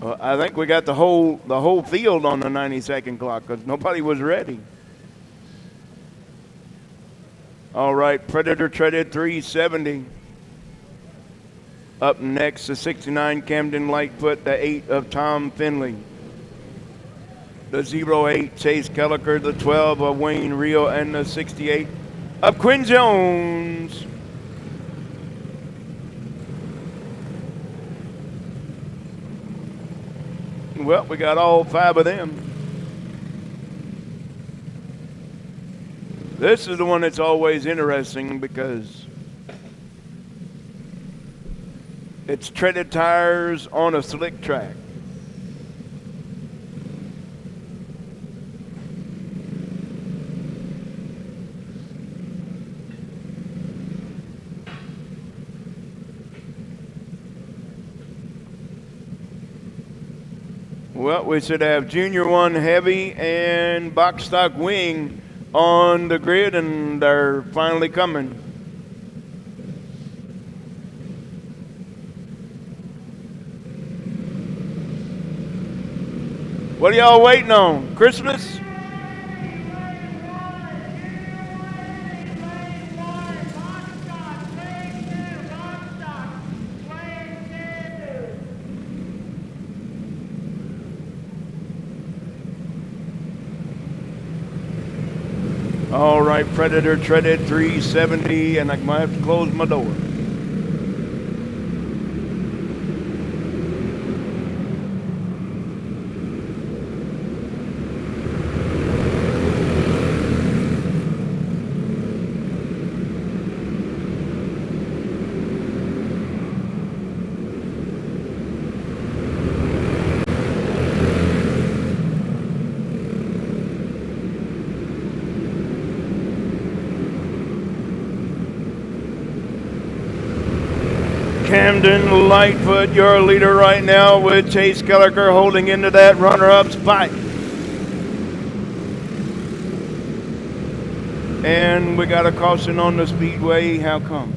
Speaker 1: Well, I think we got the whole field on the 90-second clock because nobody was ready. All right, Predator treaded 370. Up next, the 69 Camden Lightfoot, the 8 of Tom Finley. The 08 Chase Kelliker, the 12 of Wayne Rio, and the 68 of Quinn Jones. Well, we got all 5 of them. This is the one that's always interesting because it's treaded tires on a slick track. Well, we should have Junior 1 Heavy and Box Stock Wing on the grid, and they're finally coming. What are y'all waiting on? Christmas? All right, Predator treaded 370, and I might have to close my door. Camden Lightfoot, your leader right now, with Chase Kelliker holding into that runner-up spot. And we got a caution on the speedway. How come?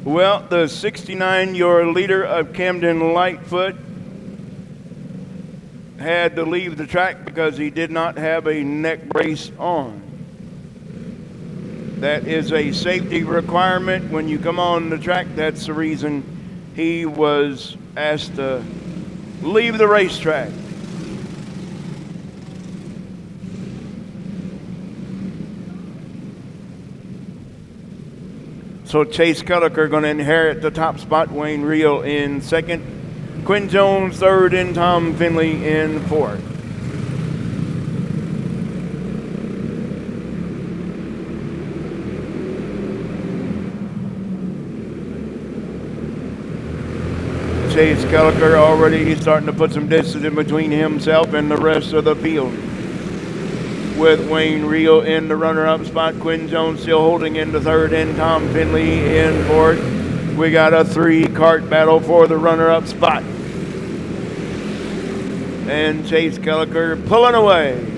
Speaker 1: Well, the 69, your leader of Camden Lightfoot, had to leave the track because he did not have a neck brace on. That is a safety requirement when you come on the track. That's the reason he was asked to leave the racetrack. So Chase Culliker going to inherit the top spot. Wayne Reel in second. Quinn Jones third, and Tom Finley in fourth. Chase Culliker already starting to put some distance in between himself and the rest of the field. With Wayne Reel in the runner-up spot, Quinn Jones still holding in the third, and Tom Finley in fourth. We got a three-cart battle for the runner-up spot. And Chase Culliker pulling away.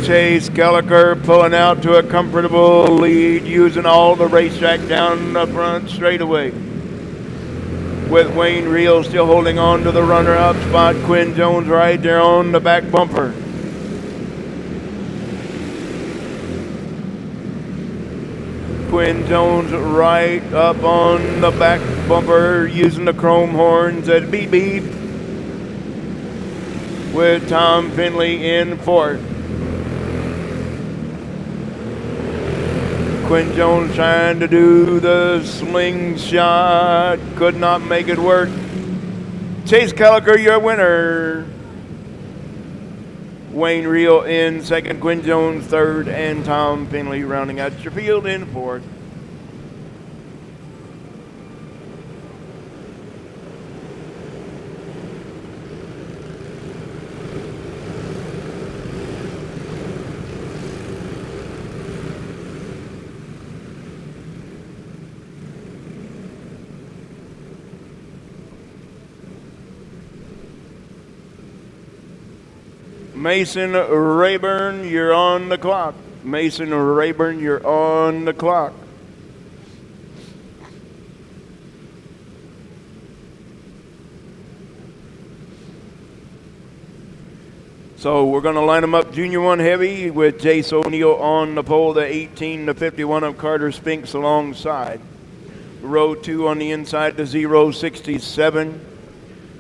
Speaker 1: Chase Culliker pulling out to a comfortable lead, using all the racetrack down the front straightaway. With Wayne Reel still holding on to the runner-up spot, Quinn Jones right there on the back bumper. Quinn Jones right up on the back bumper, using the chrome horns at beep beep. With Tom Finley in fourth. Quinn Jones trying to do the slingshot, could not make it work. Chase Culliker, your winner. Wayne Reel in second, Quinn Jones third, and Tom Finley rounding out your field in fourth. Mason Rayburn, you're on the clock. Mason Rayburn, you're on the clock. So we're going to line them up Junior 1 heavy with Jace O'Neill on the pole, the 18 to 51 of Carter Spinks alongside. Row 2 on the inside, the 067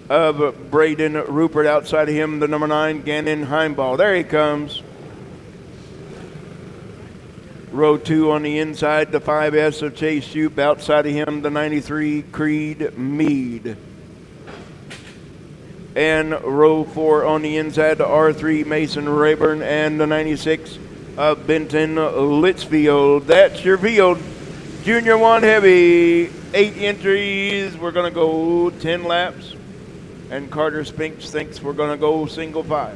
Speaker 1: of Braden Rupert. Outside of him, the number 9, Gannon Heimball. There he comes. Row 2 on the inside, the 5S of Chase Shoup. Outside of him, the 93, Creed Mead. And row 4 on the inside, the R3, Mason Rayburn, and the 96 of Benton Litchfield. That's your field. Junior 1 heavy, 8 entries. We're going to go 10 laps. And Carter Spinks thinks we're going to go single file.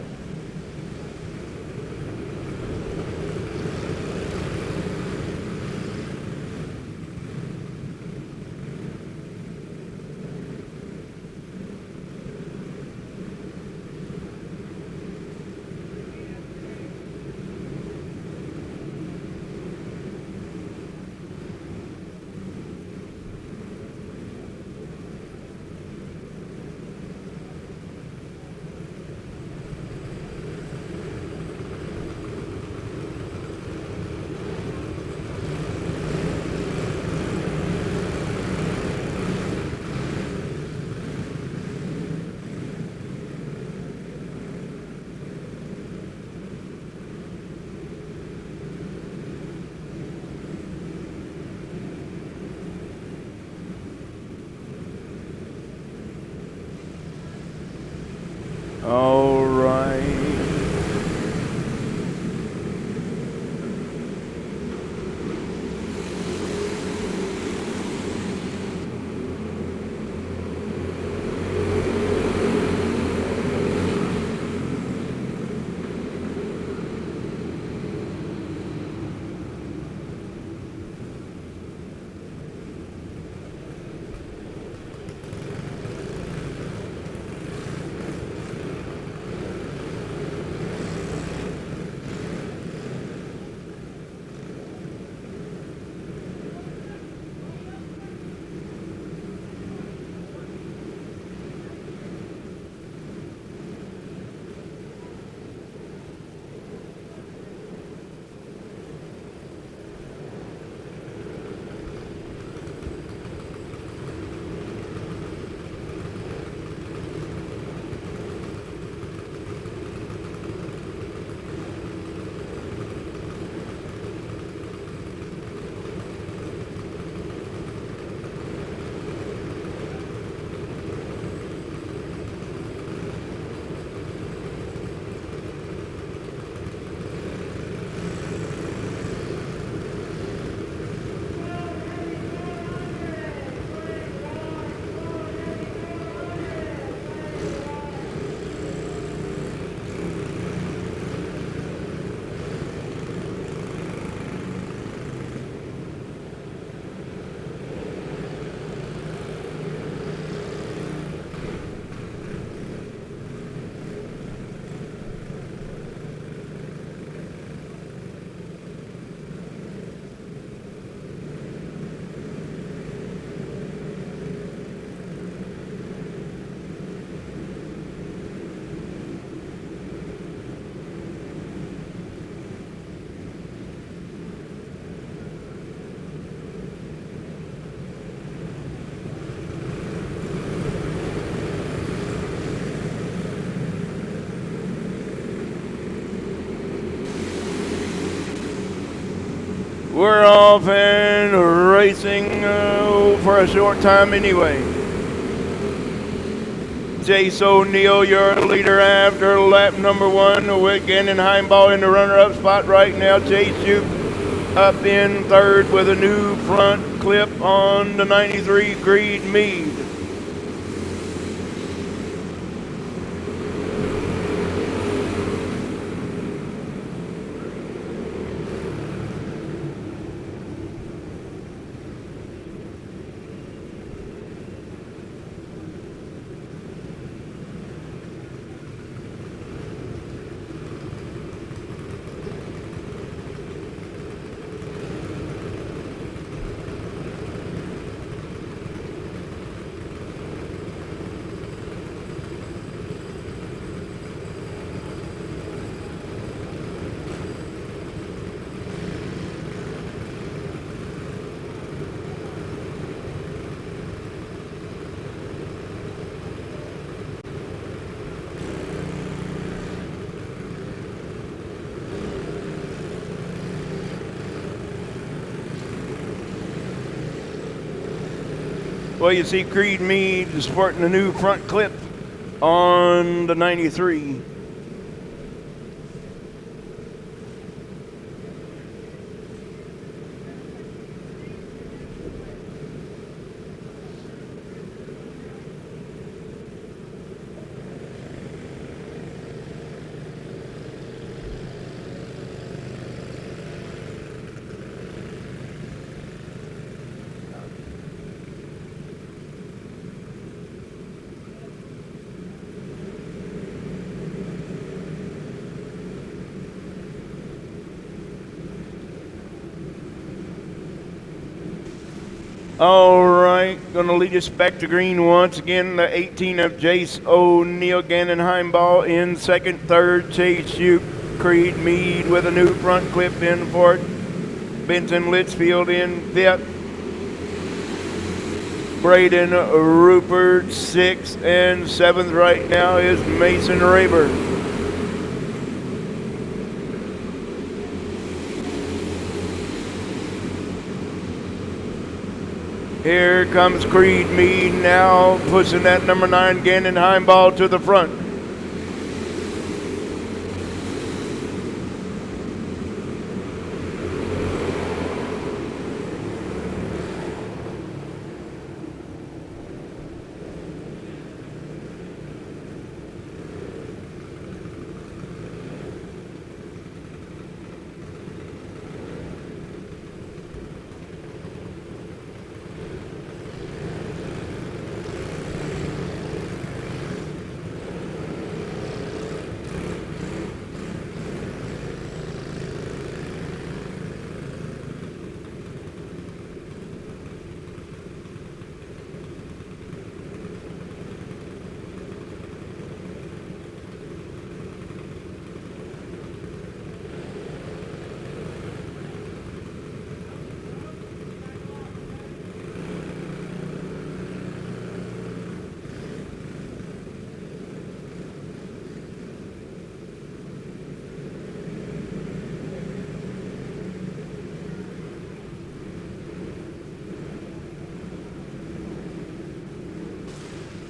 Speaker 1: We're off and racing for a short time anyway. Jace O'Neill, your leader after lap number 1 with Gannon Heimball in the runner-up spot right now. Chase you up in third with a new front clip on the 93 Creed Mead. Well, you see Creed Mead sporting a new front clip on the 93. All right, going to lead us back to green once again. The 18 of Jace O'Neill, Gannon Heimball in second, third. Chase Uke, Creed Mead with a new front clip in fourth. Benson Litchfield in fifth. Braden Rupert sixth, and seventh right now is Mason Rayburn. Here comes Creed Mead now, pushing that number 9 Gannon Heimball to the front.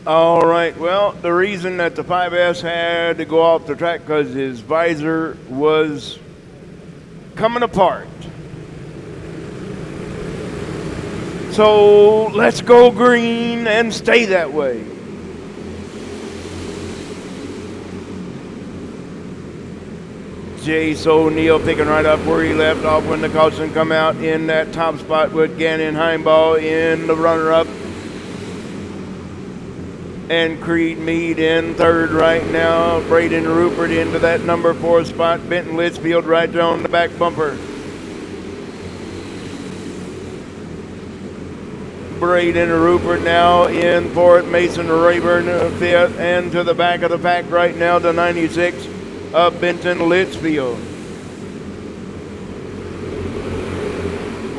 Speaker 1: All right, well, the reason that the 5S had to go off the track because his visor was coming apart. So let's go green and stay that way. Jace O'Neill picking right up where he left off when the caution come out in that top spot with Gannon Heimball in the runner-up. And Creed Mead in third right now. Braden Rupert into that number 4 spot. Benton Litchfield right there on the back bumper. Braden Rupert now in fourth. Mason Rayburn fifth. And to the back of the pack right now, the 96 of Benton Litchfield.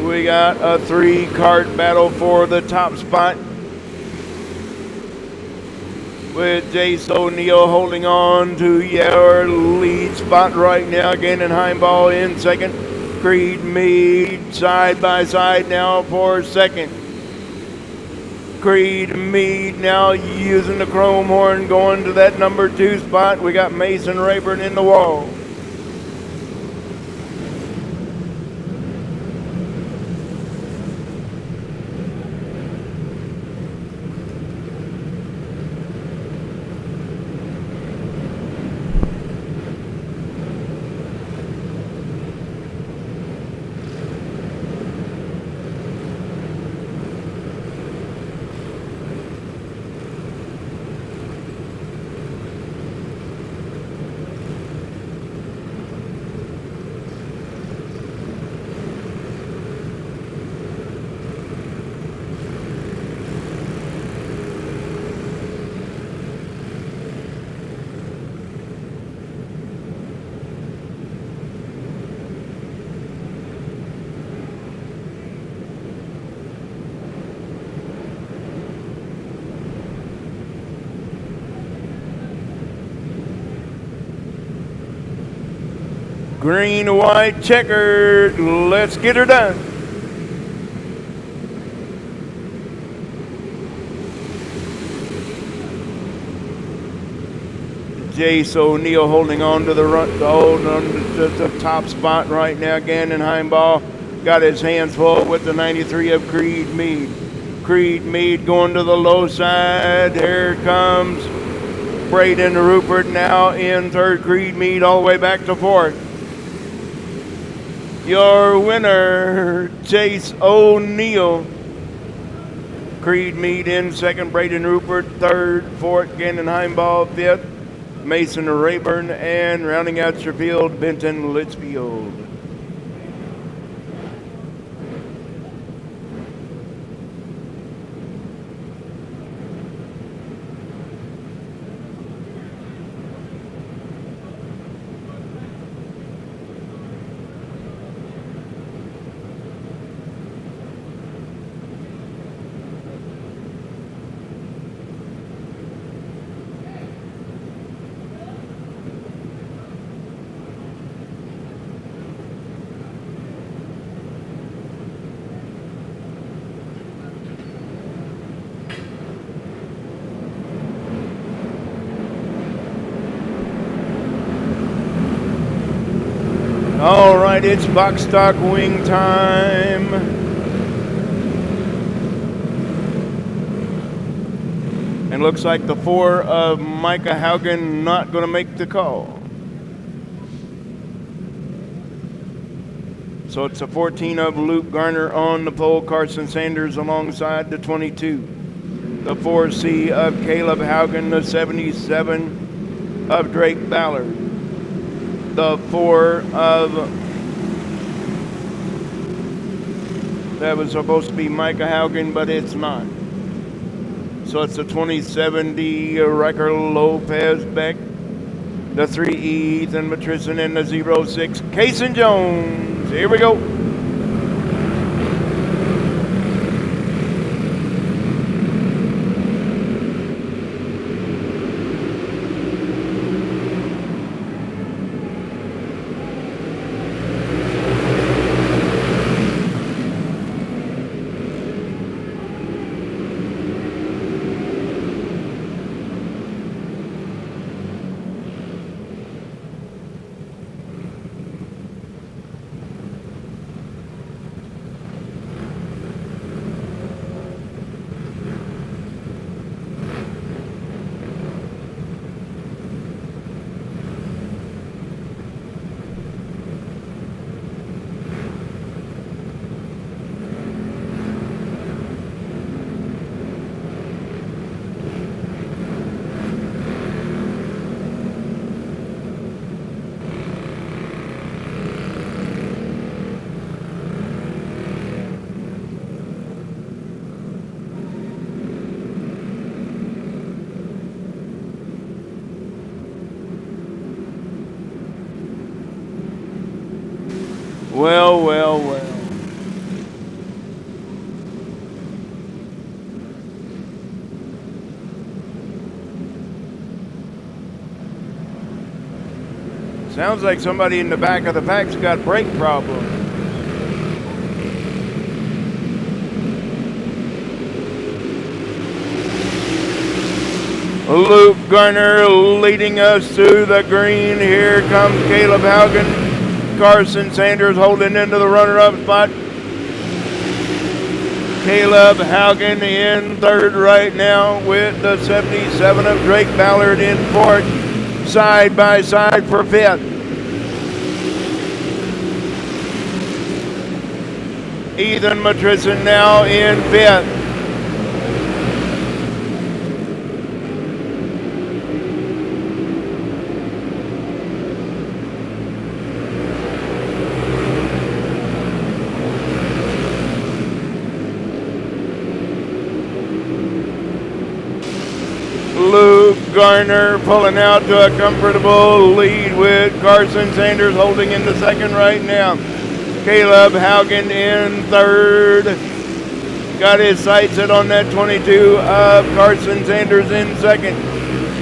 Speaker 1: We got a 3-cart battle for the top spot, with Jace O'Neill holding on to your lead spot right now. Gannon Heimball in second. Creed Mead side by side now for second. Creed Mead now using the chrome horn going to that number 2 spot. We got Mason Rayburn in the wall. Green, white, checkered. Let's get her done. Jace O'Neill holding on to the top spot right now. Gannon Heimball got his hands full with the 93 of Creed Mead. Creed Mead going to the low side. Here comes Braden Rupert now in third. Creed Mead all the way back to fourth. Your winner, Chase O'Neill. Creed Mead in second, Braden Rupert third, fourth, Gannon Heimball fifth, Mason Rayburn, and rounding out your field, Benton Litchfield. All right, it's box stock wing time. And looks like the 4 of Micah Haugen not going to make the call. So it's a 14 of Luke Garner on the pole, Carson Sanders alongside the 22. The 4C of Caleb Haugen, the 77 of Drake Ballard. The 4 of, that was supposed to be Micah Haugen, but it's not. So it's the 2070 Riker Lopez Beck, the 3 Ethan Matrison, and the 06 Cason Jones. Here we go. Well, well, well. Sounds like somebody in the back of the pack's got brake problems. Luke Garner leading us to the green. Here comes Caleb Haugen. Carson Sanders holding into the runner-up spot. Caleb Haugen in third right now with the 77 of Drake Ballard in fourth. Side by side for fifth. Ethan Matrison now in fifth. Luke Garner pulling out to a comfortable lead with Carson Sanders holding in the second right now. Caleb Haugen in third. Got his sights set on that 22 of Carson Sanders in second,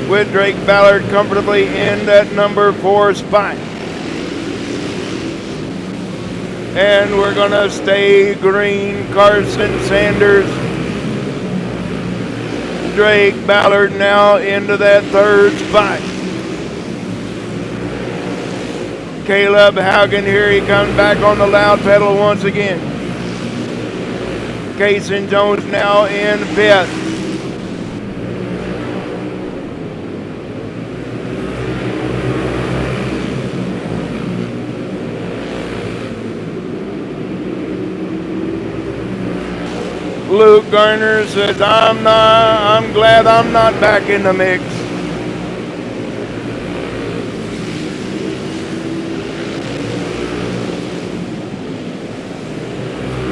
Speaker 1: with Drake Ballard comfortably in that number 4 spot. And we're going to stay green. Carson Sanders, Drake Ballard now into that third spot. Caleb Haugen, here he comes back on the loud pedal once again. Cason Jones now in fifth. Luke Garner says, I'm glad I'm not back in the mix.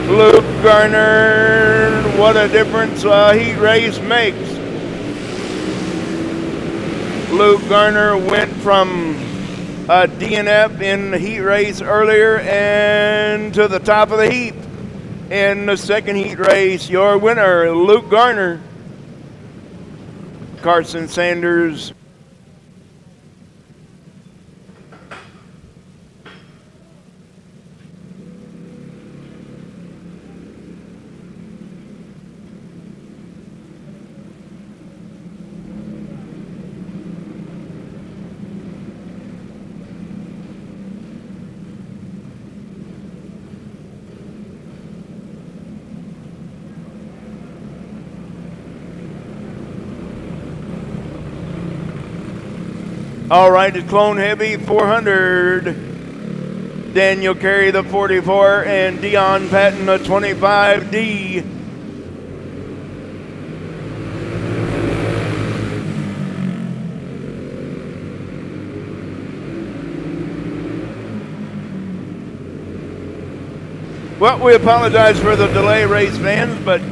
Speaker 1: Luke Garner, what a difference a heat race makes. Luke Garner went from a DNF in the heat race earlier and to the top of the heap in the second heat race. Your winner, Luke Garner. Carson Sanders. All right, it's Clone Heavy 400. Daniel Carey the 44 and Dion Patton the 25D. Well, we apologize for the delay, race fans, but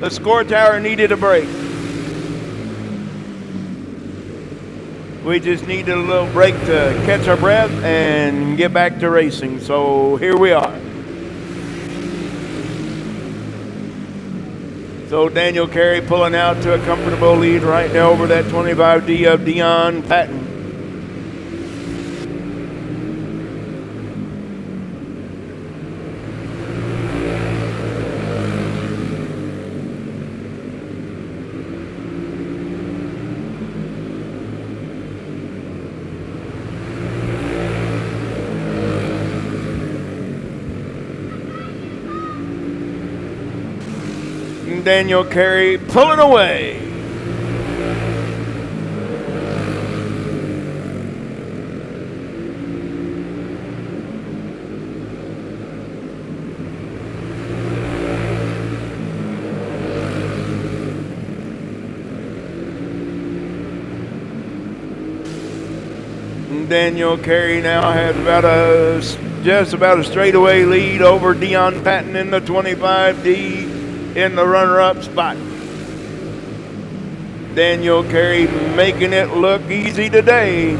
Speaker 1: the score tower needed a break. We just needed a little break to catch our breath and get back to racing. So here we are. So Daniel Carey pulling out to a comfortable lead right now over that 25D of Dion Patton. Daniel Carey pulling away. Daniel Carey now has just about a straightaway lead over Dion Patton in the 25D. In the runner-up spot. Daniel Carey making it look easy today.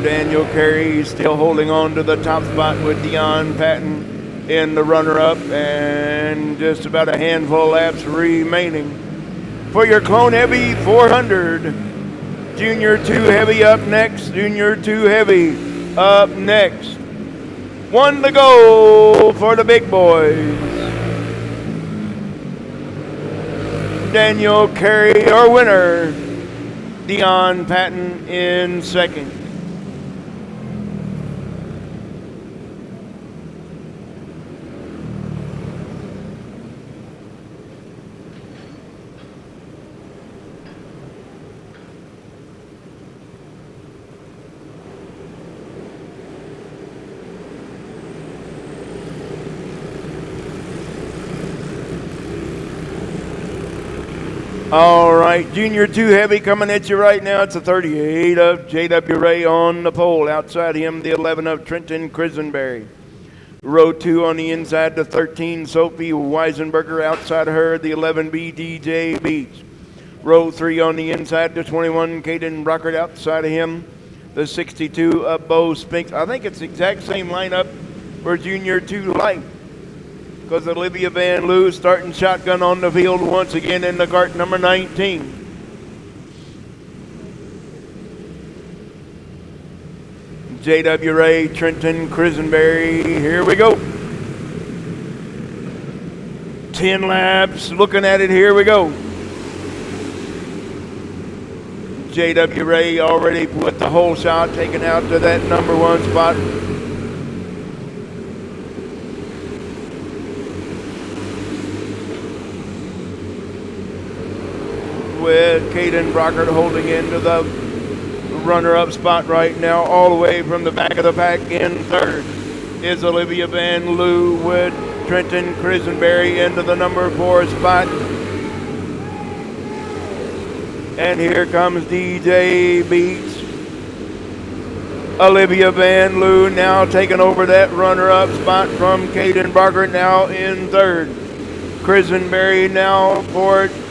Speaker 1: Daniel Carey still holding on to the top spot with Dion Patton in the runner-up, and just about a handful of laps remaining. For your Clone Heavy 400. Junior 2 Heavy up next. Junior 2 Heavy up next. One to go for the big boys. Daniel Carey, our winner. Dion Patton in second. All right, Junior 2 Heavy coming at you right now. It's a 38 of J.W. Ray on the pole. Outside him, the 11 of Trenton Crisenberry. Row 2 on the inside, the 13 Sophie Weisenberger. Outside her, the 11B DJ Beach. Row 3 on the inside, the 21 Caden Brockert. Outside of him, the 62 of Bo Spinks. I think it's the exact same lineup for Junior 2 Light, because Olivia Van Loo starting shotgun on the field once again in the cart number 19. J.W. Ray, Trenton Crisenberry, here we go. 10 laps, looking at it, here we go. J.W. Ray already with the whole shot taken out to that number 1 spot. With Caden Brockert holding into the runner-up spot right now, all the way from the back of the pack in third is Olivia Van Loo with Trenton Crisenberry into the number 4 spot. And here comes DJ Beats. Olivia Van Loo now taking over that runner-up spot from Caden Brockert, now in third. Crisenberry now fourth.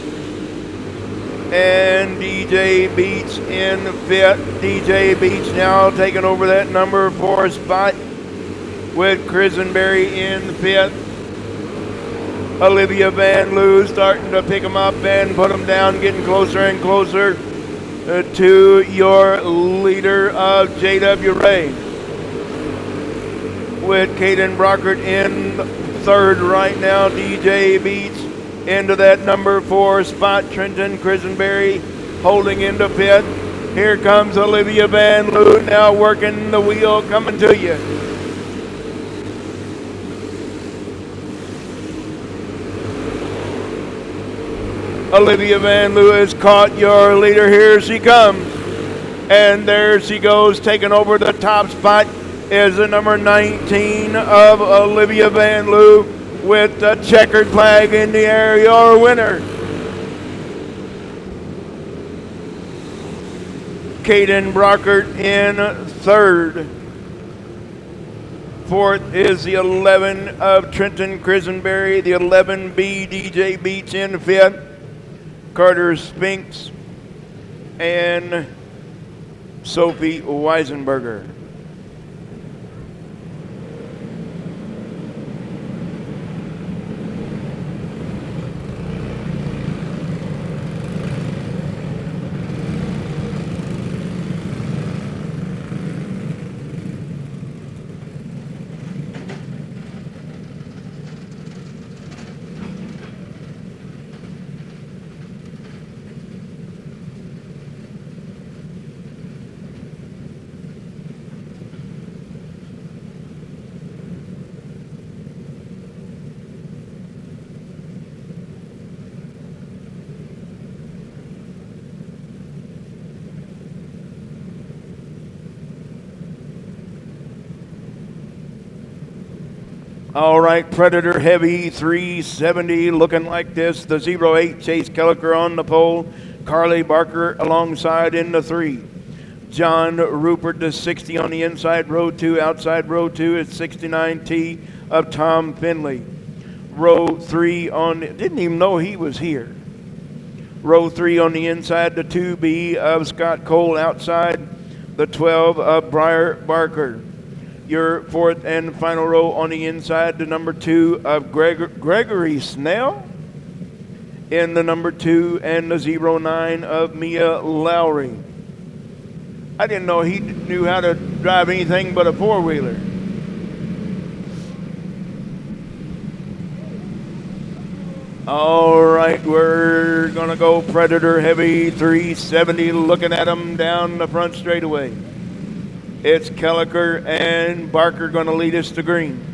Speaker 1: And DJ Beach in fifth. DJ Beach now taking over that number 4 spot with Crisenberry in fifth. Olivia Van Loo starting to pick them up and put them down, getting closer and closer to your leader of J.W. Ray. With Caden Brockert in third right now, DJ Beach into that number 4 spot. Trenton Crisenberry holding into fifth. Here comes Olivia Van Loo now working the wheel, coming to you. Olivia Van Loo has caught your leader. Here she comes. And there she goes, taking over the top spot is the number 19 of Olivia Van Loo. With the checkered flag in the air, your winner. Caden Brockert in third. Fourth is the 11 of Trenton Crisenberry, the 11B DJ Beach in fifth. Carter Spinks and Sophie Weisenberger. All right, Predator Heavy 370 looking like this. The 08 Chase Kelliker on the pole. Carly Barker alongside in the 3. John Rupert, the 60 on the inside, row 2. Outside row 2 is 69T of Tom Finley. Row 3 on, didn't even know he was here. Row 3 on the inside, the 2B of Scott Cole. Outside, the 12 of Briar Barker. Your fourth and final row on the inside, the number 2 of Gregory Snell. In the number 2 and the 09 of Mia Lowry. I didn't know he knew how to drive anything but a four-wheeler. All right, we're going to go Predator Heavy 370, looking at them down the front straightaway. It's Kelliker and Barker going to lead us to green.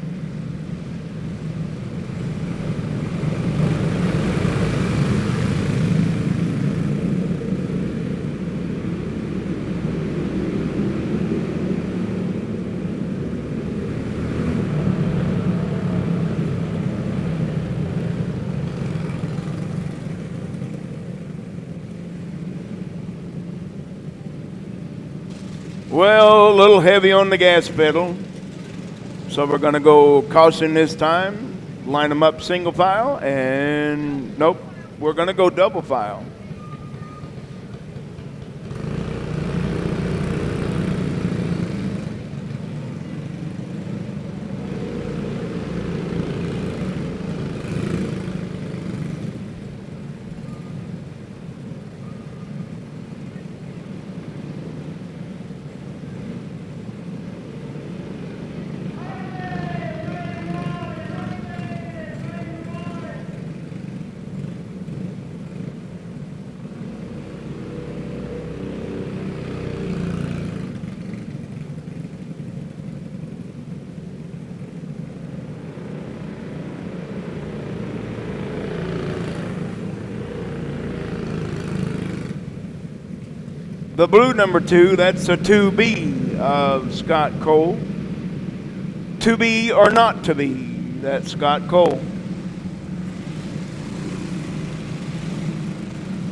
Speaker 1: Well, a little heavy on the gas pedal. So we're going to go caution this time. Line them up single file, and nope, we're going to go double file. The blue number 2, that's a 2B of Scott Cole. To be or not to be, that's Scott Cole.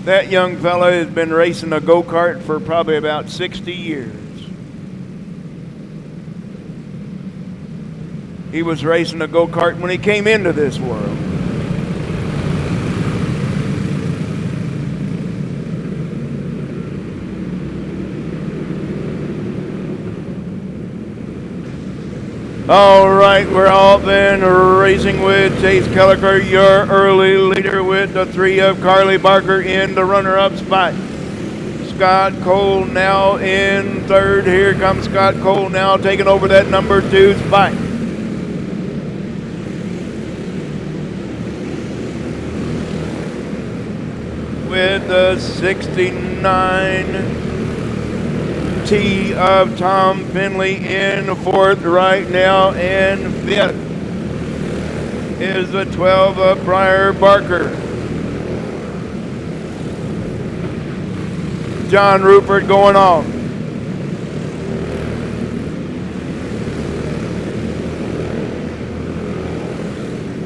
Speaker 1: That young fella has been racing a go-kart for probably about 60 years. He was racing a go-kart when he came into this world. All right, we're off and racing with Chase Kelliker, your early leader, with the 3 of Carly Barker in the runner-up spot. Scott Cole now in third. Here comes Scott Cole now taking over that number 2 spot. With the 69 T of Tom Finley in fourth right now, and fifth is the 12 of Briar Barker. John Rupert going off.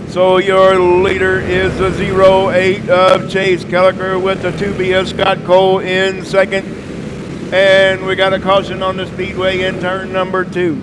Speaker 1: So your leader is the 08 of Chase Kelliker, with the 2B of Scott Cole in second. And we got a caution on the speedway in turn number 2.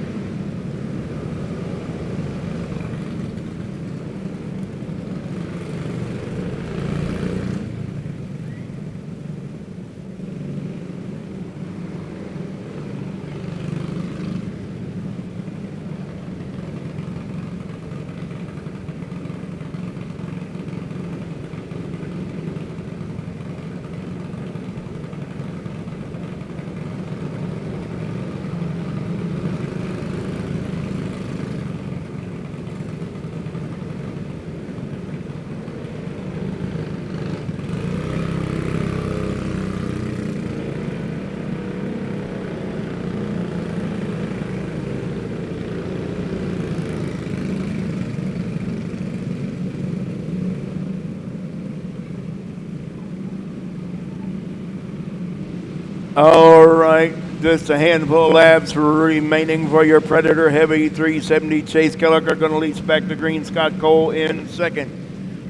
Speaker 1: All right, just a handful of laps remaining for your Predator Heavy 370. Chase Kelliker going to lead back to green. Scott Cole in second.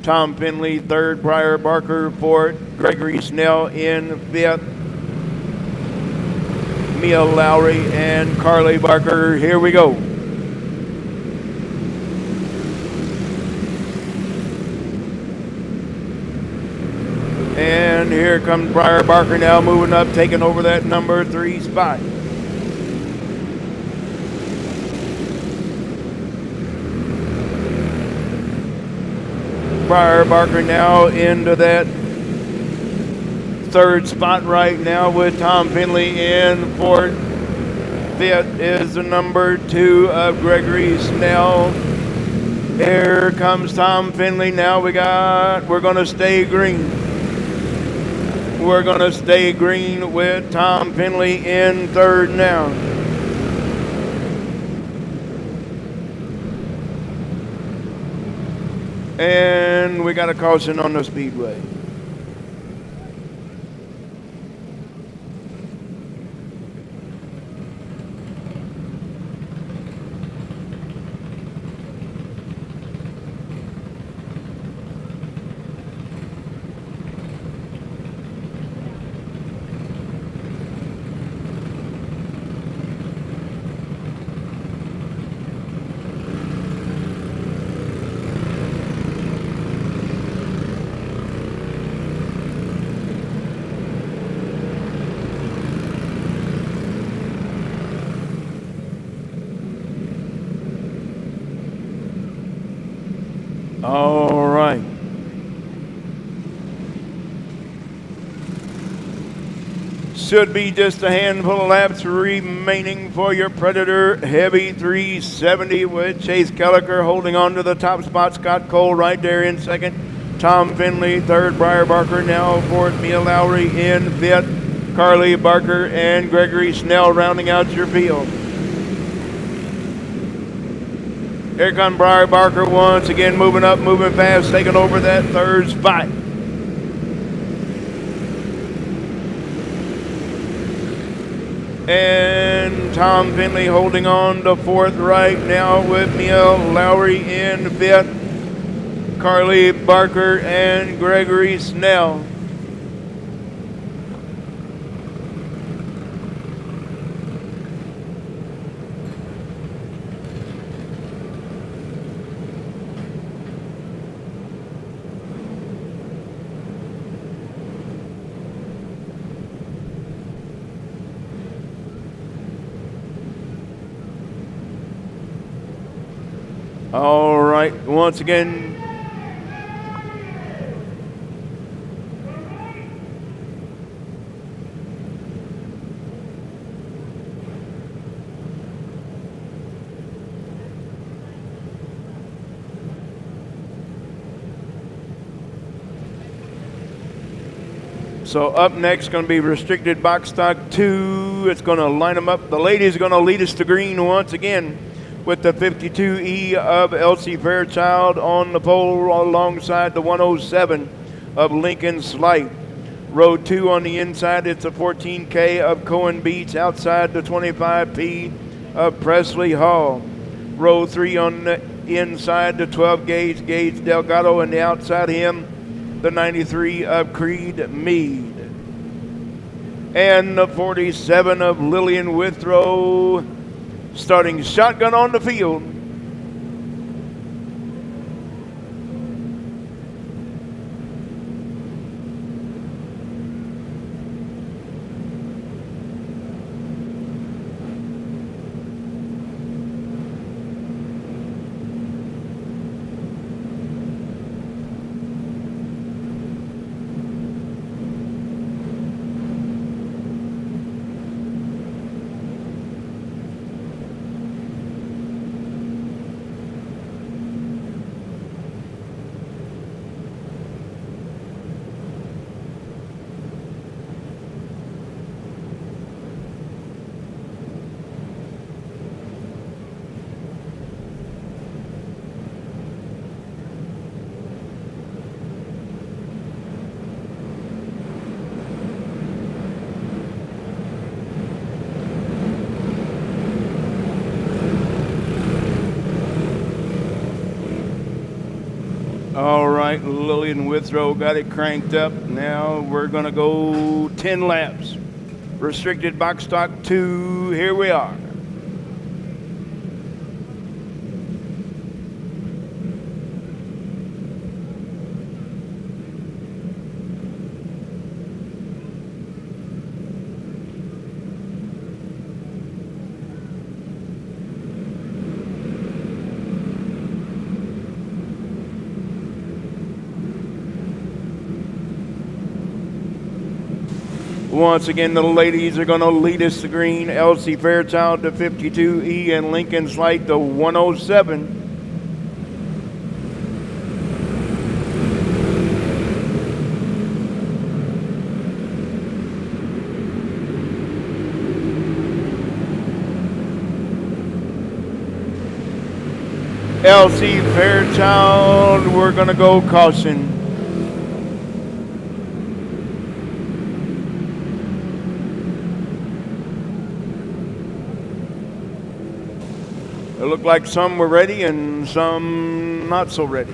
Speaker 1: Tom Finley third. Briar Barker fourth. Gregory Snell in fifth. Mia Lowry and Carly Barker. Here we go. And here comes Briar Barker now moving up, taking over that number 3 spot. Briar Barker now into that 3rd spot right now, with Tom Finley in 4th. 5th is the number 2 of Gregory Snell. Here comes Tom Finley. Now we're going to stay green. We're going to stay green with Tom Finley in third now. And we got a caution on the speedway. All right. Should be just a handful of laps remaining for your Predator Heavy 370 with Chase Kelliker holding on to the top spot. Scott Cole right there in second. Tom Finley third. Briar Barker now fourth. Mia Lowry in fifth. Carly Barker and Gregory Snell rounding out your field. Here comes Briar Barker once again, moving up, moving fast, taking over that third spot. And Tom Finley holding on to fourth right now with Mia Lowry in fifth, Carly Barker and Gregory Snell. All right, once again, so up next going to be restricted box stock 2. It's going to line them up. The ladies are going to lead us to green once again, with the 52E of Elsie Fairchild on the pole alongside the 107 of Lincoln Slight. Row 2 on the inside, it's a 14K of Cohen Beach outside the 25P of Presley Hall. Row 3 on the inside, the 12 gauge Gage Delgado, and the outside him, the 93 of Creed Mead. And the 47 of Lillian Withrow, starting shotgun on the field. All right, Lillian Withrow got it cranked up. Now we're going to go 10 laps. Restricted box stock 2, here we are. Once again, the ladies are going to lead us to green. Elsie Fairchild to 52E and Lincoln Slight to 107. LC Fairchild, we're going to go caution. It looked like some were ready and some not so ready.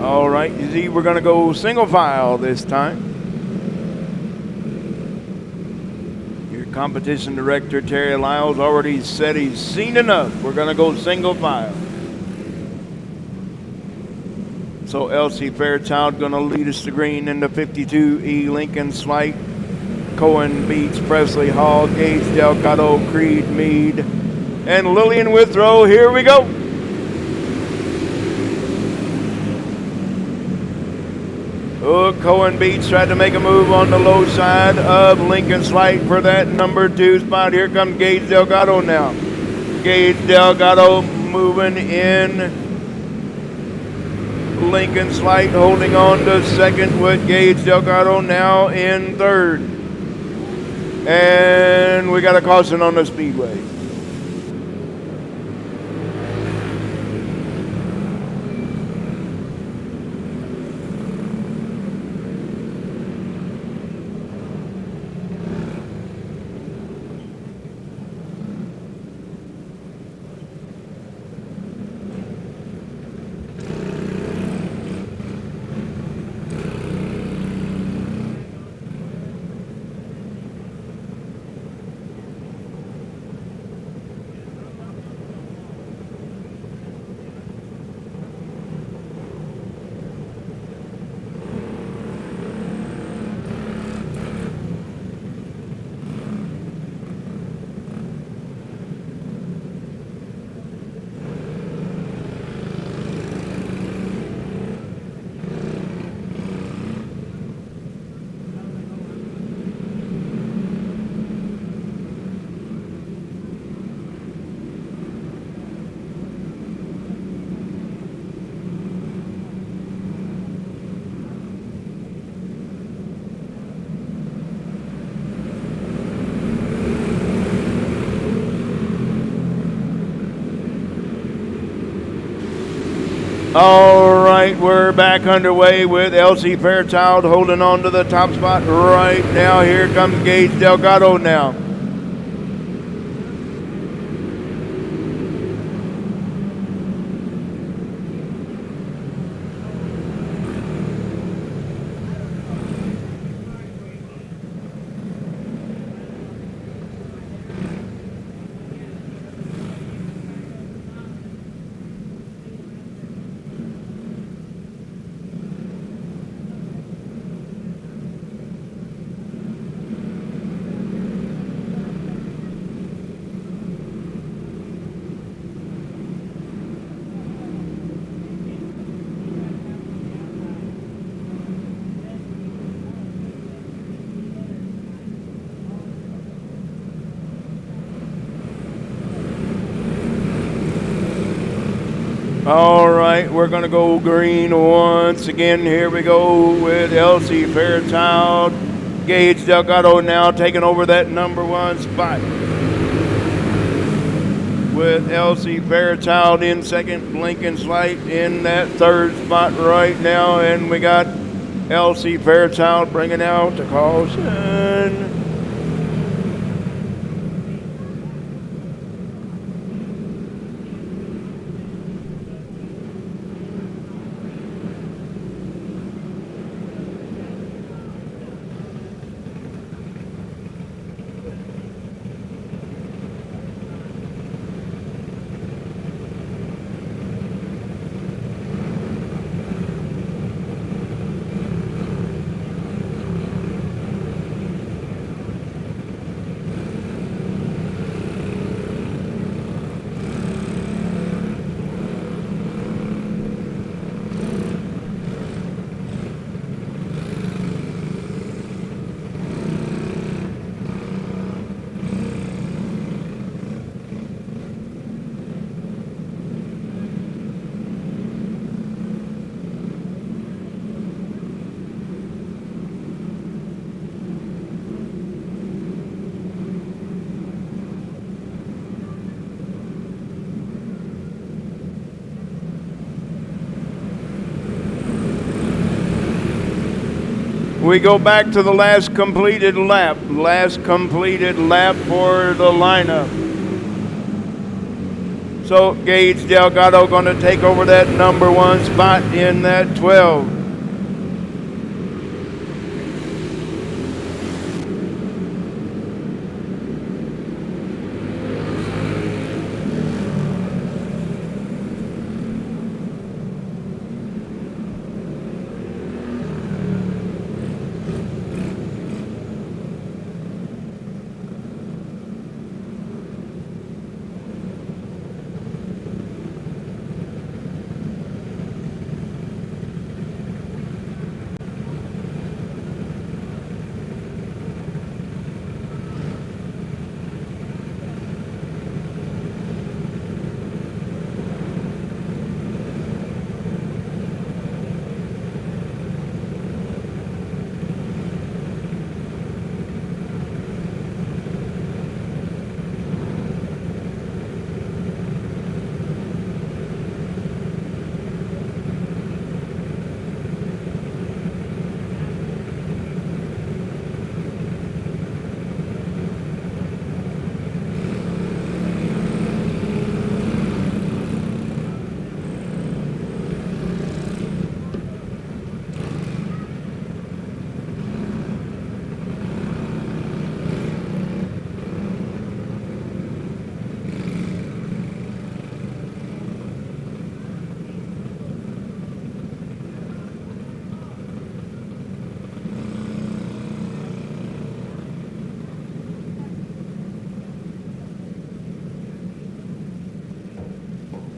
Speaker 1: All right, you see, we're going to go single file this time. Your competition director, Terry Lyles, already said he's seen enough. We're going to go single file. So LC Fairchild going to lead us to green in the 52E Lincoln Slight. Cohen beats Presley Hall, Gage Delgado, Creed Mead, and Lillian Withrow. Here we go. Oh, Cohen Beats tried to make a move on the low side of Lincoln Slight for that number 2 spot. Here comes Gage Delgado now. Gage Delgado moving in. Lincoln Slight holding on to second with Gage Delgado now in third. And we got a caution on the speedway. All right, we're back underway with LC Fairchild holding on to the top spot right now. Here comes Gage Delgado now. All right, we're going to go green once again. Here we go with LC Fairchild. Gage Delgado now taking over that number 1 spot. With LC Fairchild in second, Lincoln Slight in that third spot right now. And we got LC Fairchild bringing out the caution. We go back to the last completed lap. Last completed lap for the lineup. So Gage Delgado going to take over that number 1 spot in that 12.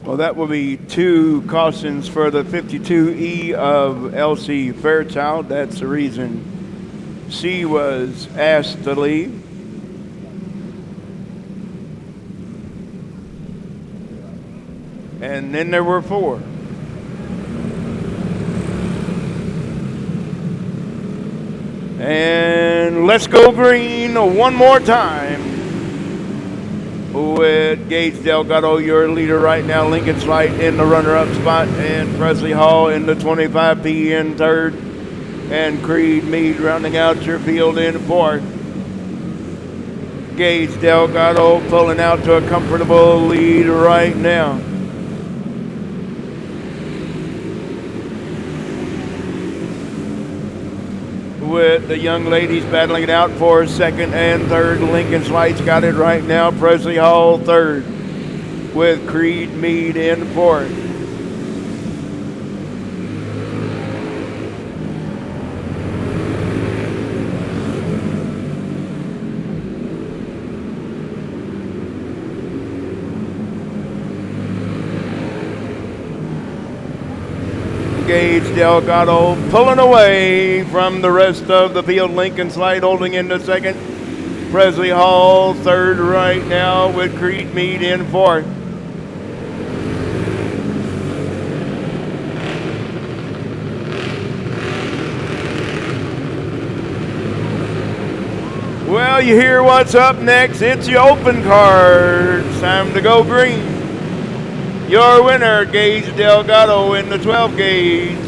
Speaker 1: Well, that will be 2 cautions for the 52E of Elsie Fairchild. That's the reason she was asked to leave. And then there were 4. And let's go green one more time. With Gage Delgado, your leader right now. Lincoln Slight in the runner-up spot, and Presley Hall in the 25P in 3rd, and Creed Mead rounding out your field in 4th. Gage Delgado pulling out to a comfortable lead right now. With the young ladies battling it out for 2nd and 3rd. Lincoln Slight's got it right now. Presley Hall 3rd, with Creed Mead in 4th. Gage Delgado pulling away from the rest of the field. Lincoln Slight holding into 2nd. Presley Hall 3rd right now, with Creed Mead in 4th. Well, you hear what's up next. It's the open card. It's time to go green. Your winner, Gage Delgado in the 12 gauge.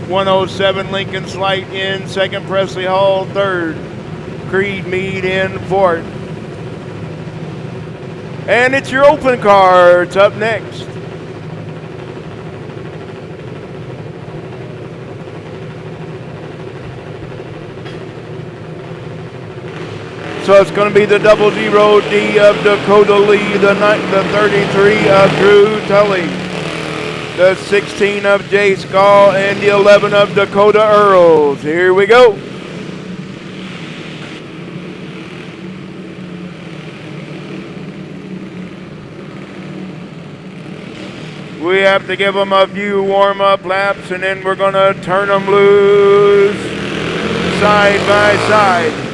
Speaker 1: 107 Lincoln Slight in 2nd. Presley Hall 3rd. Creed Mead in 4th. And it's your open cards up next. So it's going to be the 00D of Dakota Lee, the 33 of Drew Tully, the 16 of Jay Scall, and the 11 of Dakota Earls. Here we go. We have to give them a few warm-up laps, and then we're going to turn them loose side by side.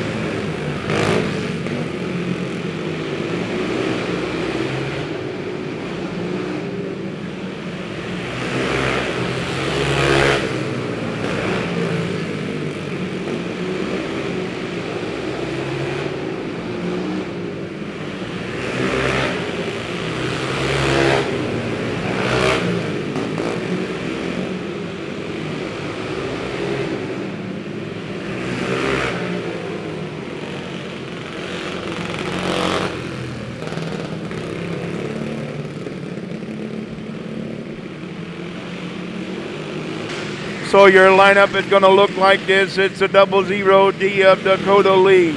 Speaker 1: So your lineup is going to look like this. It's the 00D of Dakota Lee,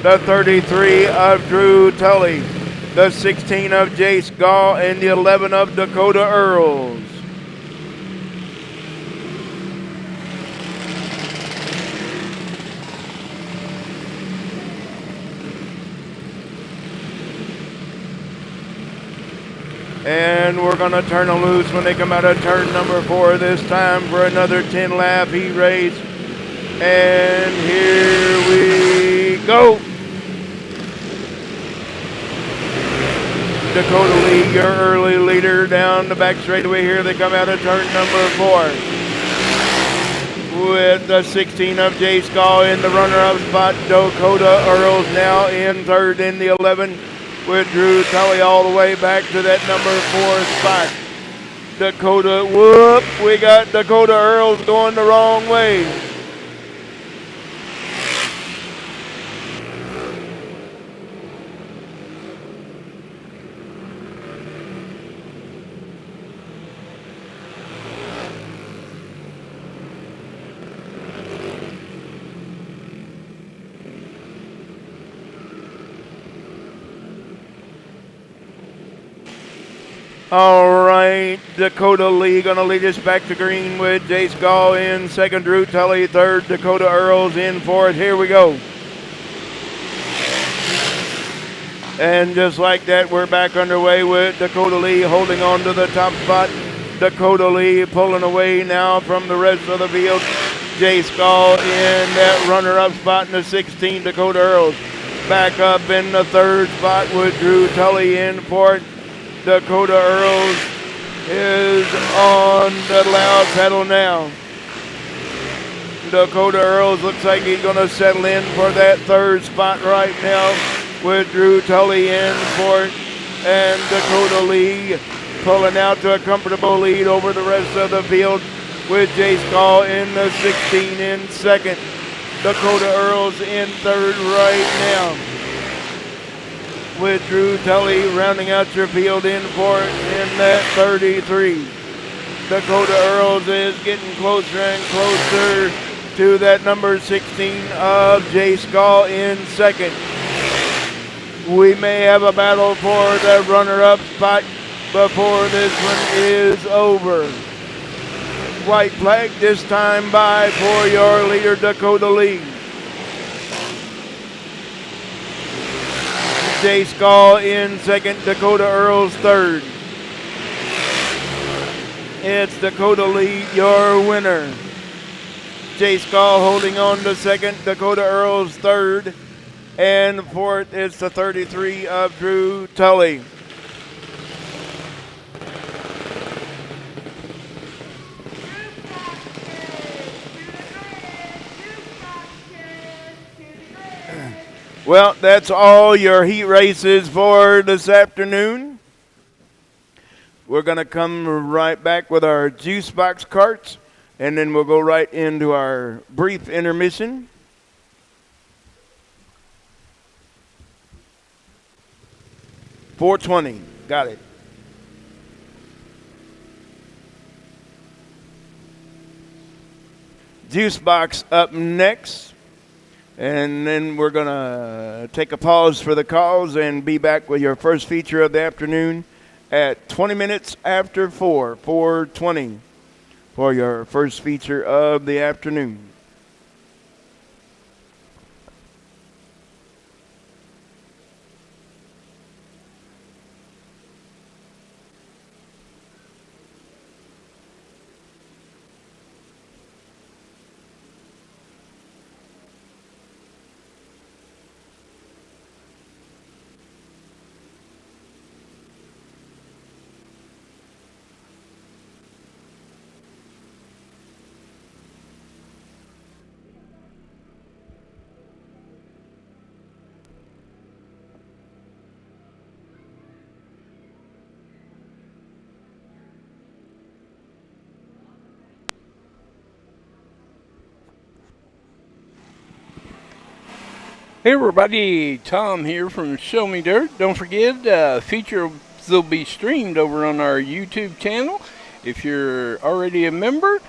Speaker 1: the 33 of Drew Tully, the 16 of Jace Gall, and the 11 of Dakota Earls. And we're going to turn them loose when they come out of turn number 4 this time for another 10-lap heat race. And here we go. Dakota Lee, your early leader down the back straightaway here. They come out of turn number 4 with the 16 of Jace Gall in the runner-up spot. Dakota Earls now in third in the 11. With Drew Tully all the way back to that number 4 spot. Dakota, whoop, we got Dakota Earls going the wrong way. All right, Dakota Lee going to lead us back to green with Jace Gall in second, Drew Tully third, Dakota Earls in fourth. Here we go. And just like that, we're back underway with Dakota Lee holding on to the top spot. Dakota Lee pulling away now from the rest of the field. Jace Gall in that runner-up spot in the 16, Dakota Earls. Back up in the third spot with Drew Tully in fourth. Dakota Earls is on the loud pedal now. Dakota Earls looks like he's going to settle in for that third spot right now with Drew Tully in fourth and Dakota Lee pulling out to a comfortable lead over the rest of the field with Jace Gall in the 16 in second. Dakota Earls in third right now, with Drew Tully rounding out your field in fourth in that 33. Dakota Earls is getting closer and closer to that number 16 of Jace Gall in second. We may have a battle for the runner-up spot before this one is over. White flag this time by for your leader, Dakota Lee. Jace Gall in second, Dakota Earls third. It's Dakota Lee, your winner. Jace Gall holding on to second, Dakota Earls third, and fourth is the 33 of Drew Tully. Well, that's all your heat races for this afternoon. We're going to come right back with our juice box carts, and then we'll go right into our brief intermission. $4.20, got it. Juice box up next. And then we're going to take a pause for the calls and be back with your first feature of the afternoon at 20 minutes after 4:20 for your first feature of the afternoon.
Speaker 2: Hey everybody, Tom here from Show Me Dirt. Don't forget, feature will be streamed over on our YouTube channel. If you're already a member,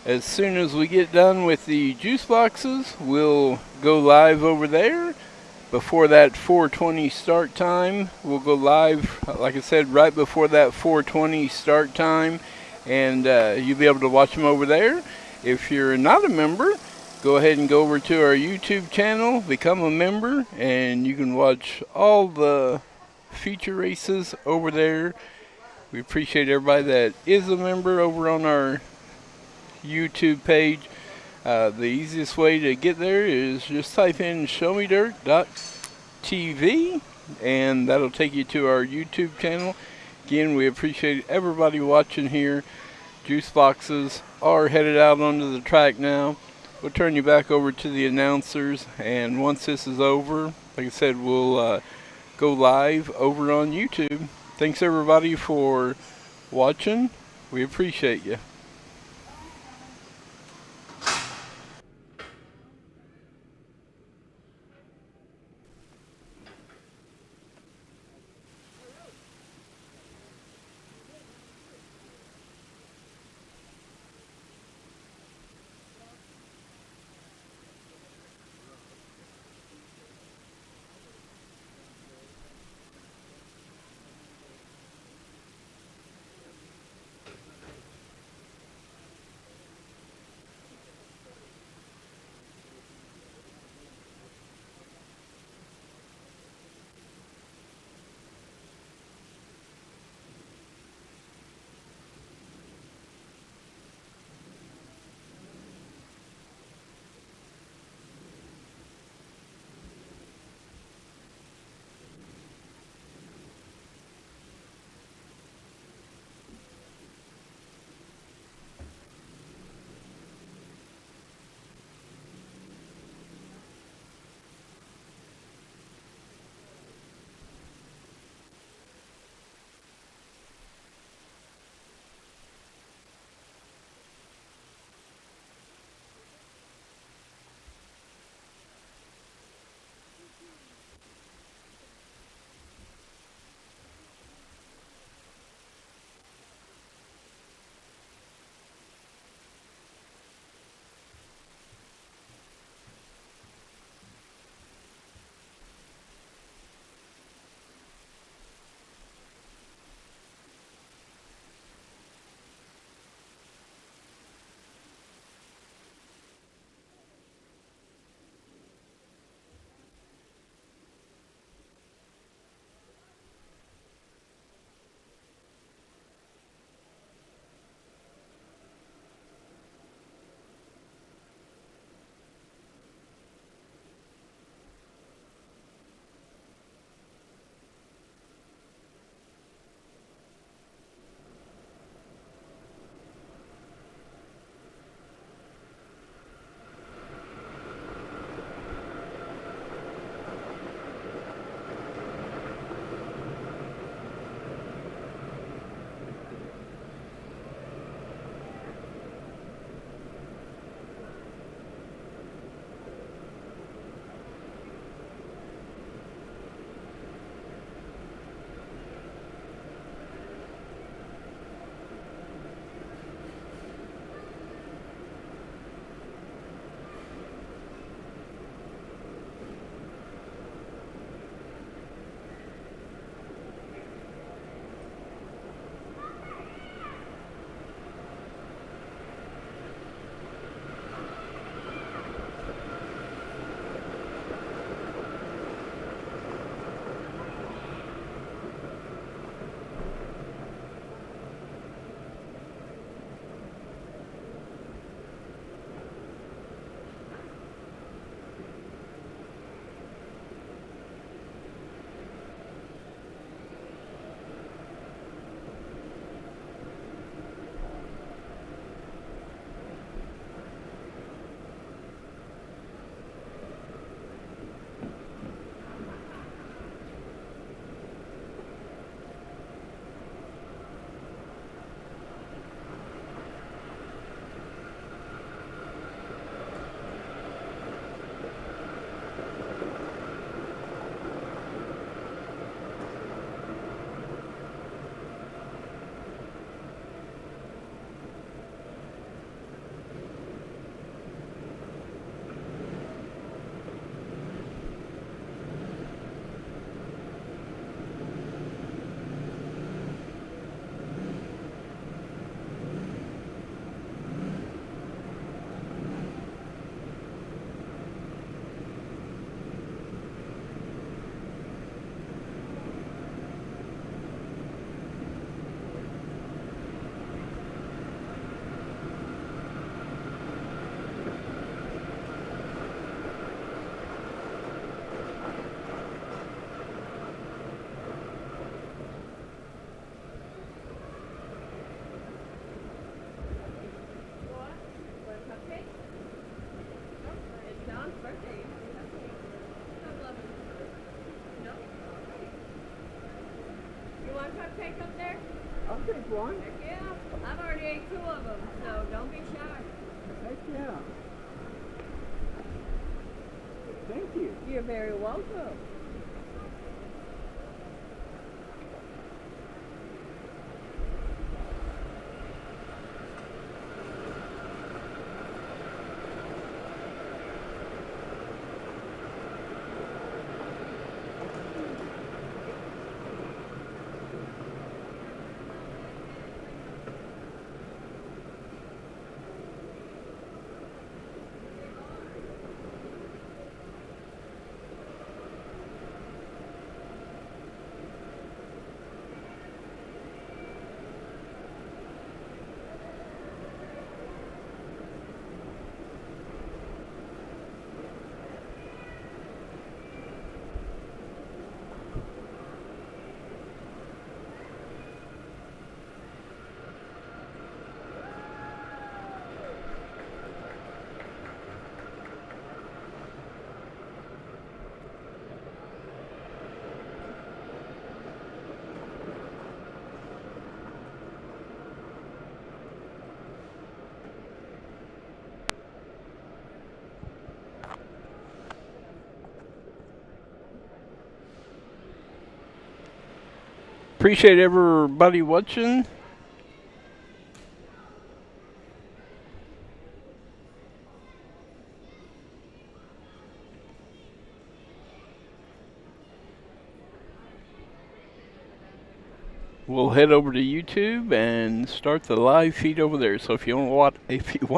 Speaker 2: As soon as we get done with the juice boxes, we'll go live over there. Before that 4:20 start time, we'll go live, like I said, right before that 4:20 start time, and you'll be able to watch them over there. If you're not a member, go ahead and go over to our YouTube channel, become a member, and you can watch all the feature races over there. We appreciate everybody that is a member over on our YouTube page. The easiest way to get there is just type in showmedirt.tv and that'll take you to our YouTube channel. Again, we appreciate everybody watching here. Juice boxes are headed out onto the track now. We'll turn you back over to the announcers, and once this is over, like I said, we'll go live over on YouTube. Thanks everybody for watching. We appreciate you.
Speaker 3: cake up there?
Speaker 2: I'll take one.
Speaker 3: Heck yeah. I've already ate 2 of them, so don't be shy.
Speaker 2: Heck yeah. Thank you.
Speaker 3: You're very welcome.
Speaker 2: Appreciate everybody watching. We'll head over to YouTube and start the live feed over there. So if you want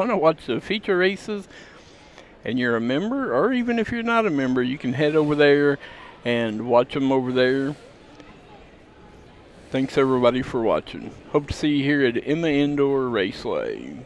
Speaker 2: to watch the feature races and you're a member, or even if you're not a member, you can head over there and watch them over there. Thanks everybody for watching. Hope to see you here at Emma Indoor Raceway.